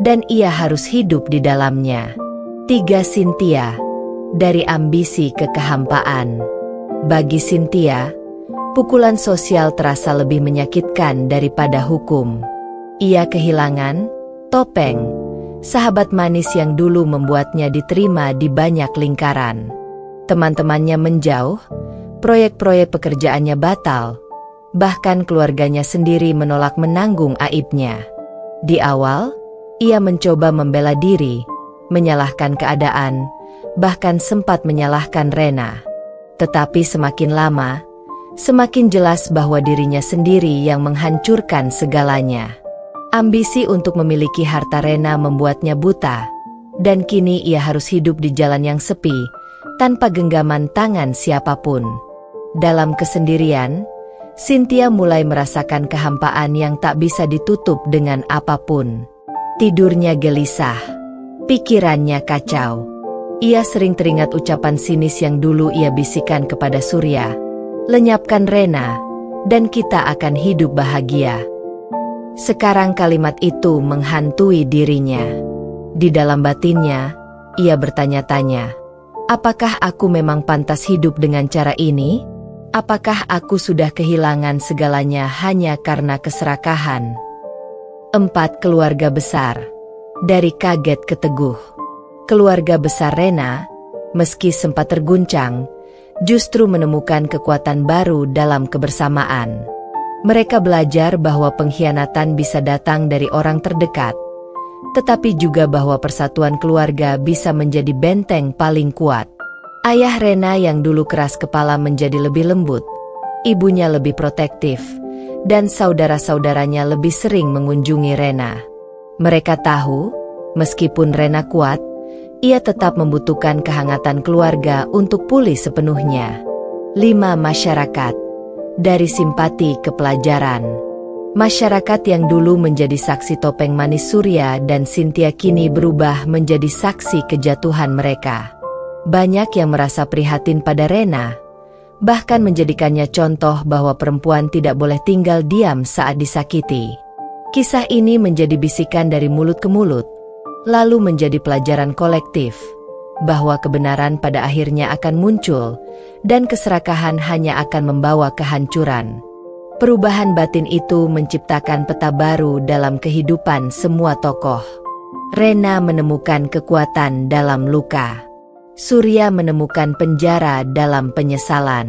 dan ia harus hidup di dalamnya. 3. Cynthia, dari ambisi ke kehampaan. Bagi Cynthia, pukulan sosial terasa lebih menyakitkan daripada hukum. Ia kehilangan Topeng, sahabat manis yang dulu membuatnya diterima di banyak lingkaran. Teman-temannya menjauh, proyek-proyek pekerjaannya batal, bahkan keluarganya sendiri menolak menanggung aibnya. Di awal, ia mencoba membela diri, menyalahkan keadaan, bahkan sempat menyalahkan Rena. Tetapi semakin lama, semakin jelas bahwa dirinya sendiri yang menghancurkan segalanya. Ambisi untuk memiliki harta Rena membuatnya buta, dan kini ia harus hidup di jalan yang sepi, tanpa genggaman tangan siapapun. Dalam kesendirian, Cynthia mulai merasakan kehampaan yang tak bisa ditutup dengan apapun. Tidurnya gelisah, pikirannya kacau. Ia sering teringat ucapan sinis yang dulu ia bisikan kepada Surya, "Lenyapkan Rena, dan kita akan hidup bahagia." Sekarang kalimat itu menghantui dirinya. Di dalam batinnya, ia bertanya-tanya, apakah aku memang pantas hidup dengan cara ini? Apakah aku sudah kehilangan segalanya hanya karena keserakahan? 4. Keluarga besar. Dari kaget ke teguh. Keluarga besar Rena, meski sempat terguncang, justru menemukan kekuatan baru dalam kebersamaan. Mereka belajar bahwa pengkhianatan bisa datang dari orang terdekat, tetapi juga bahwa persatuan keluarga bisa menjadi benteng paling kuat. Ayah Rena yang dulu keras kepala menjadi lebih lembut, ibunya lebih protektif, dan saudara-saudaranya lebih sering mengunjungi Rena. Mereka tahu, meskipun Rena kuat, ia tetap membutuhkan kehangatan keluarga untuk pulih sepenuhnya. 5. Masyarakat. Dari simpati ke pelajaran. Masyarakat yang dulu menjadi saksi topeng manis Surya dan Cynthia kini berubah menjadi saksi kejatuhan mereka. Banyak yang merasa prihatin pada Rena, bahkan menjadikannya contoh bahwa perempuan tidak boleh tinggal diam saat disakiti. Kisah ini menjadi bisikan dari mulut ke mulut, lalu menjadi pelajaran kolektif, bahwa kebenaran pada akhirnya akan muncul, dan keserakahan hanya akan membawa kehancuran. Perubahan batin itu menciptakan peta baru dalam kehidupan semua tokoh. Rena menemukan kekuatan dalam luka. Surya menemukan penjara dalam penyesalan.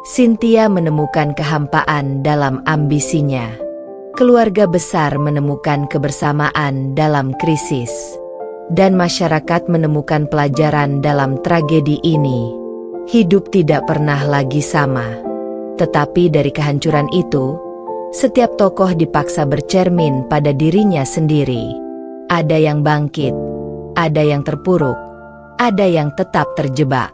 Cynthia menemukan kehampaan dalam ambisinya. Keluarga besar menemukan kebersamaan dalam krisis. Dan masyarakat menemukan pelajaran dalam tragedi ini. Hidup tidak pernah lagi sama. Tetapi dari kehancuran itu, setiap tokoh dipaksa bercermin pada dirinya sendiri. Ada yang bangkit, ada yang terpuruk, ada yang tetap terjebak.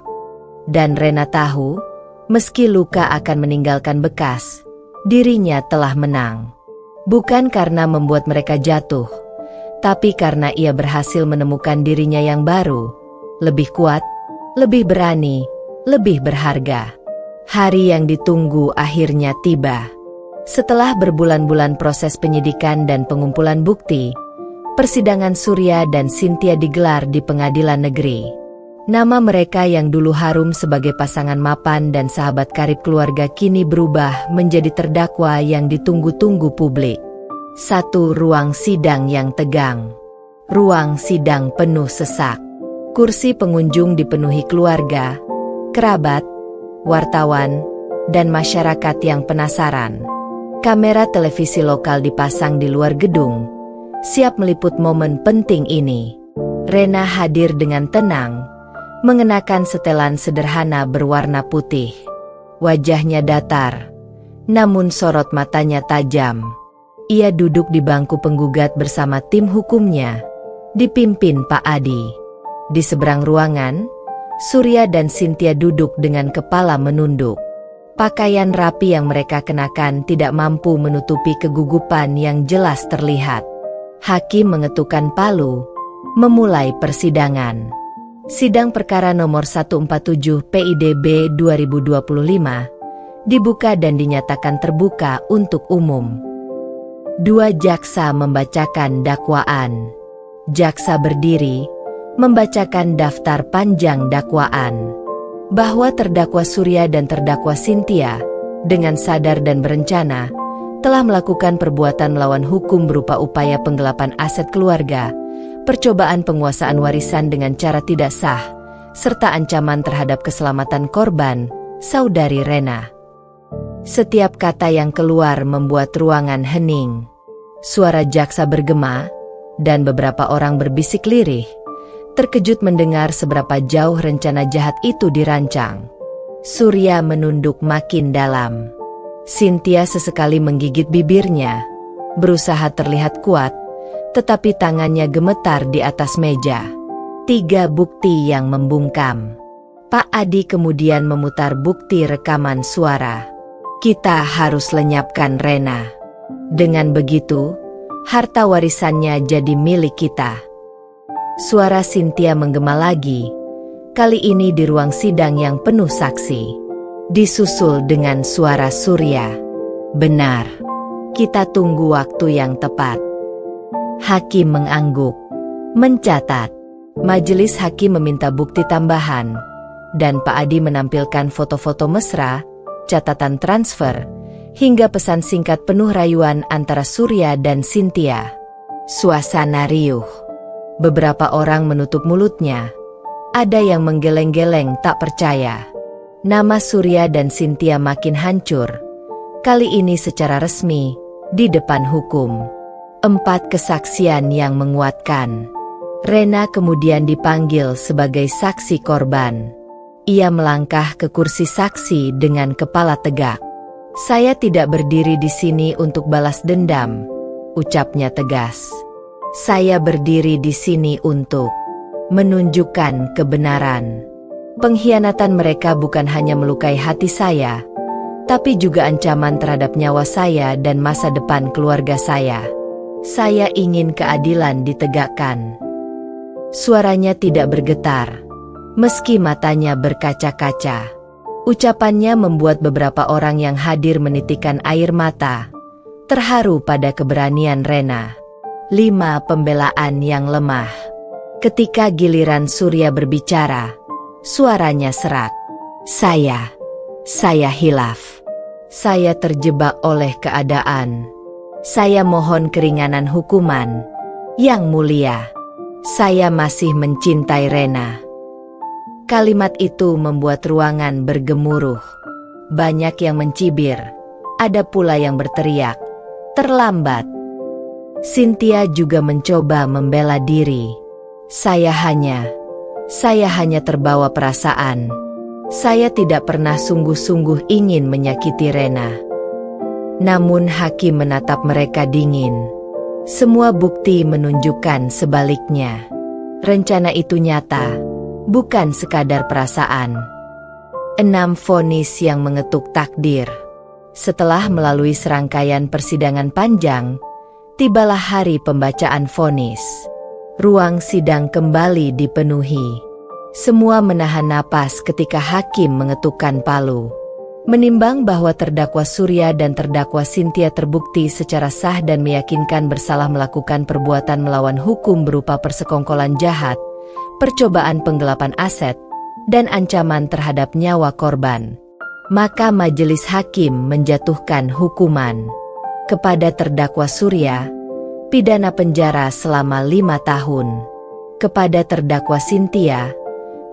Dan Rena tahu, meski luka akan meninggalkan bekas, dirinya telah menang. Bukan karena membuat mereka jatuh, tapi karena ia berhasil menemukan dirinya yang baru, lebih kuat, lebih berani, lebih berharga. Hari yang ditunggu akhirnya tiba. Setelah berbulan-bulan proses penyidikan dan pengumpulan bukti, persidangan Surya dan Cynthia digelar di pengadilan negeri. Nama mereka yang dulu harum sebagai pasangan mapan dan sahabat karib keluarga kini berubah menjadi terdakwa yang ditunggu-tunggu publik. Satu ruang sidang yang tegang. Ruang sidang penuh sesak. Kursi pengunjung dipenuhi keluarga, kerabat, wartawan, dan masyarakat yang penasaran. Kamera televisi lokal dipasang di luar gedung, siap meliput momen penting ini. Rena hadir dengan tenang, mengenakan setelan sederhana berwarna putih. Wajahnya datar, namun sorot matanya tajam. Ia duduk di bangku penggugat bersama tim hukumnya, dipimpin Pak Adi. Di seberang ruangan, Surya dan Cynthia duduk dengan kepala menunduk. Pakaian rapi yang mereka kenakan tidak mampu menutupi kegugupan yang jelas terlihat. Hakim mengetukkan palu, memulai persidangan. Sidang perkara nomor 147 PIDB 2025 dibuka dan dinyatakan terbuka untuk umum. Dua jaksa membacakan dakwaan. Jaksa berdiri, membacakan daftar panjang dakwaan. Bahwa terdakwa Surya dan terdakwa Cynthia, dengan sadar dan berencana, telah melakukan perbuatan melawan hukum berupa upaya penggelapan aset keluarga, percobaan penguasaan warisan dengan cara tidak sah, serta ancaman terhadap keselamatan korban, saudari Rena. Setiap kata yang keluar membuat ruangan hening. Suara jaksa bergema, dan beberapa orang berbisik lirih, terkejut mendengar seberapa jauh rencana jahat itu dirancang. Surya menunduk makin dalam. Cynthia sesekali menggigit bibirnya, berusaha terlihat kuat, tetapi tangannya gemetar di atas meja. 3 bukti yang membungkam. Pak Adi kemudian memutar bukti rekaman suara. Kita harus lenyapkan Rena. Dengan begitu, harta warisannya jadi milik kita. Suara Cynthia menggema lagi, kali ini di ruang sidang yang penuh saksi. Disusul dengan suara Surya. Benar, kita tunggu waktu yang tepat. Hakim mengangguk, mencatat. Majelis hakim meminta bukti tambahan, dan Pak Adi menampilkan foto-foto mesra, catatan transfer, hingga pesan singkat penuh rayuan antara Surya dan Cynthia. Suasana riuh. Beberapa orang menutup mulutnya. Ada yang menggeleng-geleng tak percaya. Nama Surya dan Cynthia makin hancur. Kali ini secara resmi, di depan hukum. 4 kesaksian yang menguatkan. Rena kemudian dipanggil sebagai saksi korban. Ia melangkah ke kursi saksi dengan kepala tegak. Saya tidak berdiri di sini untuk balas dendam, ucapnya tegas. Saya berdiri di sini untuk menunjukkan kebenaran. Pengkhianatan mereka bukan hanya melukai hati saya, tapi juga ancaman terhadap nyawa saya dan masa depan keluarga saya. Saya ingin keadilan ditegakkan. Suaranya tidak bergetar, meski matanya berkaca-kaca. Ucapannya membuat beberapa orang yang hadir menitikkan air mata, terharu pada keberanian Rena. 5 pembelaan yang lemah. Ketika giliran Surya berbicara, suaranya serak. Saya hilaf. Saya terjebak oleh keadaan. Saya mohon keringanan hukuman, Yang Mulia. Saya masih mencintai Rena. Kalimat itu membuat ruangan bergemuruh. Banyak yang mencibir, ada pula yang berteriak, terlambat. Cynthia juga mencoba membela diri. Saya hanya terbawa perasaan. Saya tidak pernah sungguh-sungguh ingin menyakiti Rena. Namun hakim menatap mereka dingin. Semua bukti menunjukkan sebaliknya. Rencana itu nyata, bukan sekadar perasaan. 6 vonis yang mengetuk takdir. Setelah melalui serangkaian persidangan panjang, tibalah hari pembacaan vonis. Ruang sidang kembali dipenuhi. Semua menahan napas ketika hakim mengetukkan palu. Menimbang bahwa terdakwa Surya dan terdakwa Cynthia terbukti secara sah dan meyakinkan bersalah melakukan perbuatan melawan hukum berupa persekongkolan jahat, percobaan penggelapan aset, dan ancaman terhadap nyawa korban, maka majelis hakim menjatuhkan hukuman. Kepada terdakwa Surya, pidana penjara selama 5 tahun. Kepada terdakwa Cynthia,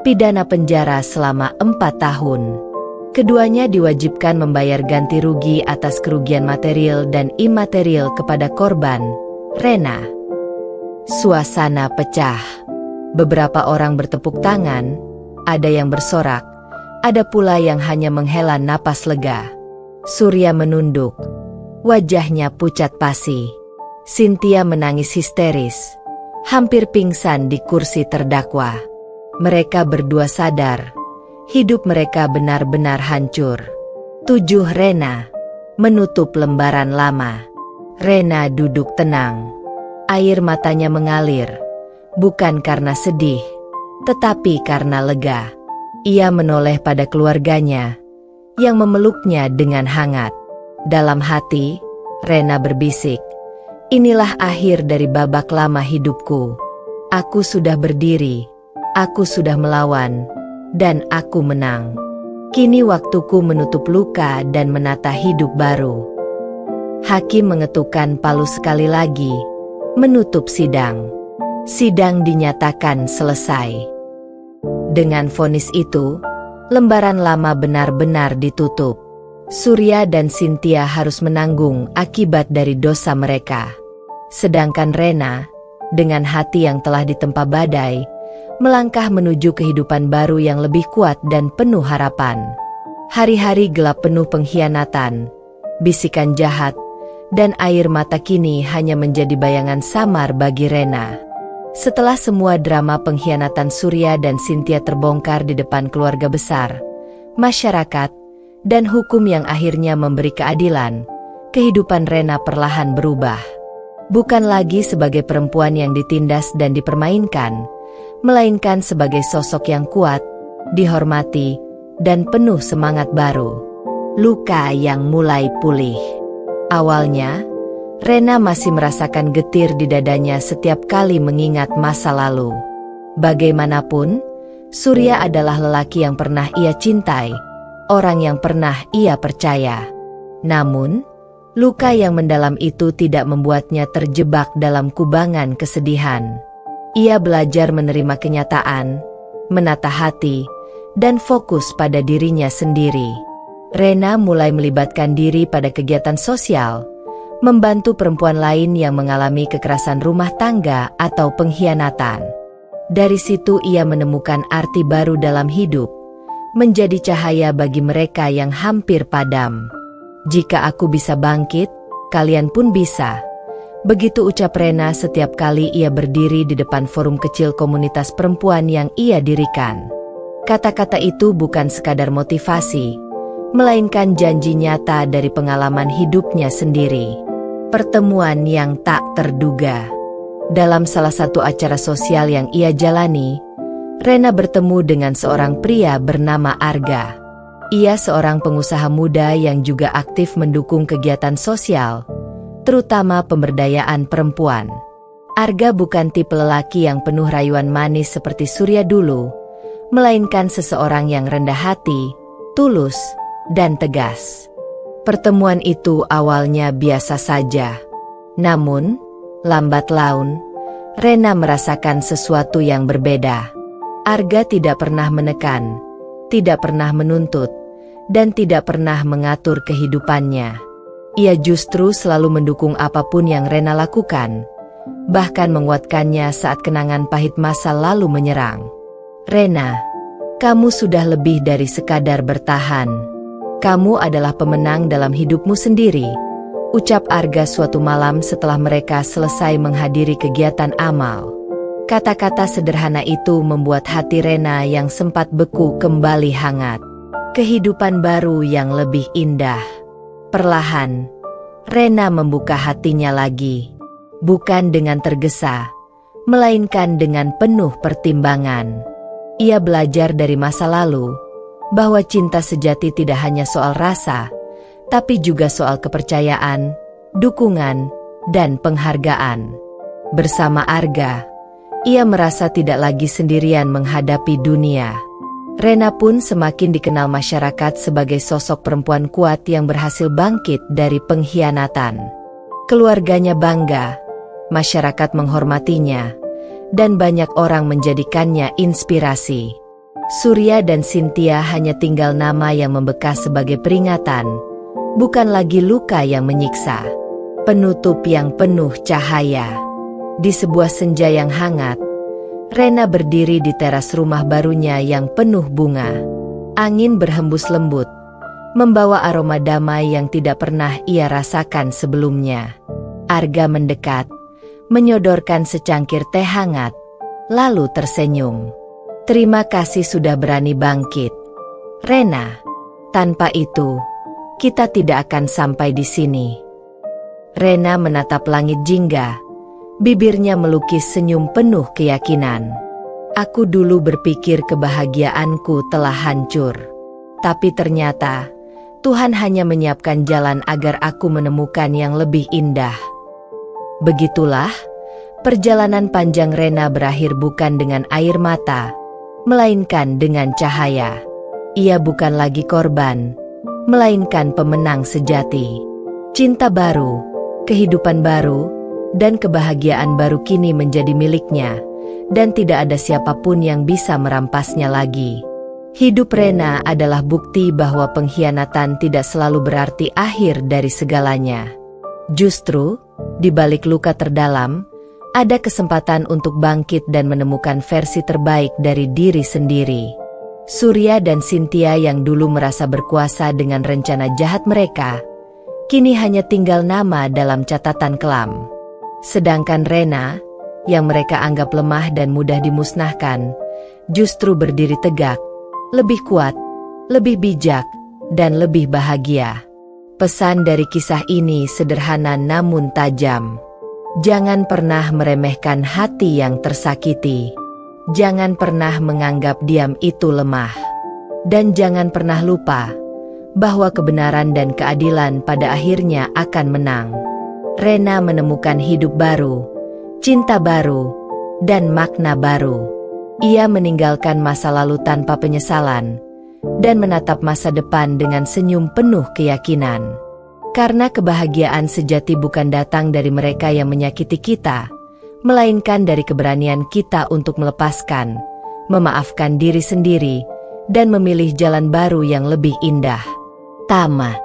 pidana penjara selama 4 tahun. Keduanya diwajibkan membayar ganti rugi atas kerugian material dan imaterial kepada korban, Rena. Suasana pecah. Beberapa orang bertepuk tangan, ada yang bersorak, ada pula yang hanya menghela napas lega. Surya menunduk, wajahnya pucat pasi. Cynthia menangis histeris, hampir pingsan di kursi terdakwa. Mereka berdua sadar, hidup mereka benar-benar hancur. 7. Rena menutup lembaran lama. Rena duduk tenang. Air matanya mengalir, bukan karena sedih, tetapi karena lega. Ia menoleh pada keluarganya, yang memeluknya dengan hangat. Dalam hati, Rena berbisik, "Inilah akhir dari babak lama hidupku. Aku sudah berdiri, aku sudah melawan, dan aku menang. Kini waktuku menutup luka dan menata hidup baru." Hakim mengetukkan palu sekali lagi, menutup sidang. Sidang dinyatakan selesai. Dengan vonis itu, lembaran lama benar-benar ditutup. Surya dan Cynthia harus menanggung akibat dari dosa mereka. Sedangkan Rena, dengan hati yang telah ditempa badai, melangkah menuju kehidupan baru yang lebih kuat dan penuh harapan. Hari-hari gelap penuh pengkhianatan, bisikan jahat, dan air mata kini hanya menjadi bayangan samar bagi Rena. Setelah semua drama pengkhianatan Surya dan Cynthia terbongkar di depan keluarga besar, masyarakat, dan hukum yang akhirnya memberi keadilan, kehidupan Rena perlahan berubah. Bukan lagi sebagai perempuan yang ditindas dan dipermainkan, melainkan sebagai sosok yang kuat, dihormati, dan penuh semangat baru. Luka yang mulai pulih. Awalnya, Rena masih merasakan getir di dadanya setiap kali mengingat masa lalu. Bagaimanapun, Surya adalah lelaki yang pernah ia cintai, orang yang pernah ia percaya. Namun, luka yang mendalam itu tidak membuatnya terjebak dalam kubangan kesedihan. Ia belajar menerima kenyataan, menata hati, dan fokus pada dirinya sendiri. Rena mulai melibatkan diri pada kegiatan sosial, membantu perempuan lain yang mengalami kekerasan rumah tangga atau pengkhianatan. Dari situ ia menemukan arti baru dalam hidup, menjadi cahaya bagi mereka yang hampir padam. "Jika aku bisa bangkit, kalian pun bisa." Begitu ucap Rena setiap kali ia berdiri di depan forum kecil komunitas perempuan yang ia dirikan. Kata-kata itu bukan sekadar motivasi, melainkan janji nyata dari pengalaman hidupnya sendiri. Pertemuan yang tak terduga. Dalam salah satu acara sosial yang ia jalani, Rena bertemu dengan seorang pria bernama Arga. Ia seorang pengusaha muda yang juga aktif mendukung kegiatan sosial, terutama pemberdayaan perempuan. Arga bukan tipe lelaki yang penuh rayuan manis seperti Surya dulu, melainkan seseorang yang rendah hati, tulus, dan tegas. Pertemuan itu awalnya biasa saja. Namun, lambat laun, Rena merasakan sesuatu yang berbeda. Arga tidak pernah menekan, tidak pernah menuntut, dan tidak pernah mengatur kehidupannya. Ia justru selalu mendukung apapun yang Rena lakukan, bahkan menguatkannya saat kenangan pahit masa lalu menyerang. "Rena, kamu sudah lebih dari sekadar bertahan. Kamu adalah pemenang dalam hidupmu sendiri," ucap Arga suatu malam setelah mereka selesai menghadiri kegiatan amal. Kata-kata sederhana itu membuat hati Rena yang sempat beku kembali hangat. Kehidupan baru yang lebih indah. Perlahan, Rena membuka hatinya lagi. Bukan dengan tergesa, melainkan dengan penuh pertimbangan. Ia belajar dari masa lalu, bahwa cinta sejati tidak hanya soal rasa, tapi juga soal kepercayaan, dukungan, dan penghargaan. Bersama Arga, ia merasa tidak lagi sendirian menghadapi dunia. Rena pun semakin dikenal masyarakat sebagai sosok perempuan kuat yang berhasil bangkit dari pengkhianatan. Keluarganya bangga, masyarakat menghormatinya, dan banyak orang menjadikannya inspirasi. Surya dan Cynthia hanya tinggal nama yang membekas sebagai peringatan, bukan lagi luka yang menyiksa. Penutup yang penuh cahaya. Di sebuah senja yang hangat, Rena berdiri di teras rumah barunya yang penuh bunga. Angin berhembus lembut, membawa aroma damai yang tidak pernah ia rasakan sebelumnya. Arga mendekat, menyodorkan secangkir teh hangat, lalu tersenyum. Terima kasih sudah berani bangkit, Rena. Tanpa itu, kita tidak akan sampai di sini. Rena menatap langit jingga, bibirnya melukis senyum penuh keyakinan. Aku dulu berpikir kebahagiaanku telah hancur. Tapi ternyata, Tuhan hanya menyiapkan jalan agar aku menemukan yang lebih indah. Begitulah, perjalanan panjang Rena berakhir bukan dengan air mata, melainkan dengan cahaya. Ia bukan lagi korban, melainkan pemenang sejati. Cinta baru, kehidupan baru, dan kebahagiaan baru kini menjadi miliknya, dan tidak ada siapapun yang bisa merampasnya lagi. Hidup Rena adalah bukti bahwa pengkhianatan tidak selalu berarti akhir dari segalanya. Justru, di balik luka terdalam, ada kesempatan untuk bangkit dan menemukan versi terbaik dari diri sendiri. Surya dan Cynthia yang dulu merasa berkuasa dengan rencana jahat mereka, kini hanya tinggal nama dalam catatan kelam. Sedangkan Rena, yang mereka anggap lemah dan mudah dimusnahkan, justru berdiri tegak, lebih kuat, lebih bijak, dan lebih bahagia. Pesan dari kisah ini sederhana namun tajam. Jangan pernah meremehkan hati yang tersakiti. Jangan pernah menganggap diam itu lemah. Dan jangan pernah lupa bahwa kebenaran dan keadilan pada akhirnya akan menang. Rena menemukan hidup baru, cinta baru, dan makna baru. Ia meninggalkan masa lalu tanpa penyesalan, dan menatap masa depan dengan senyum penuh keyakinan. Karena kebahagiaan sejati bukan datang dari mereka yang menyakiti kita, melainkan dari keberanian kita untuk melepaskan, memaafkan diri sendiri, dan memilih jalan baru yang lebih indah. Tamat.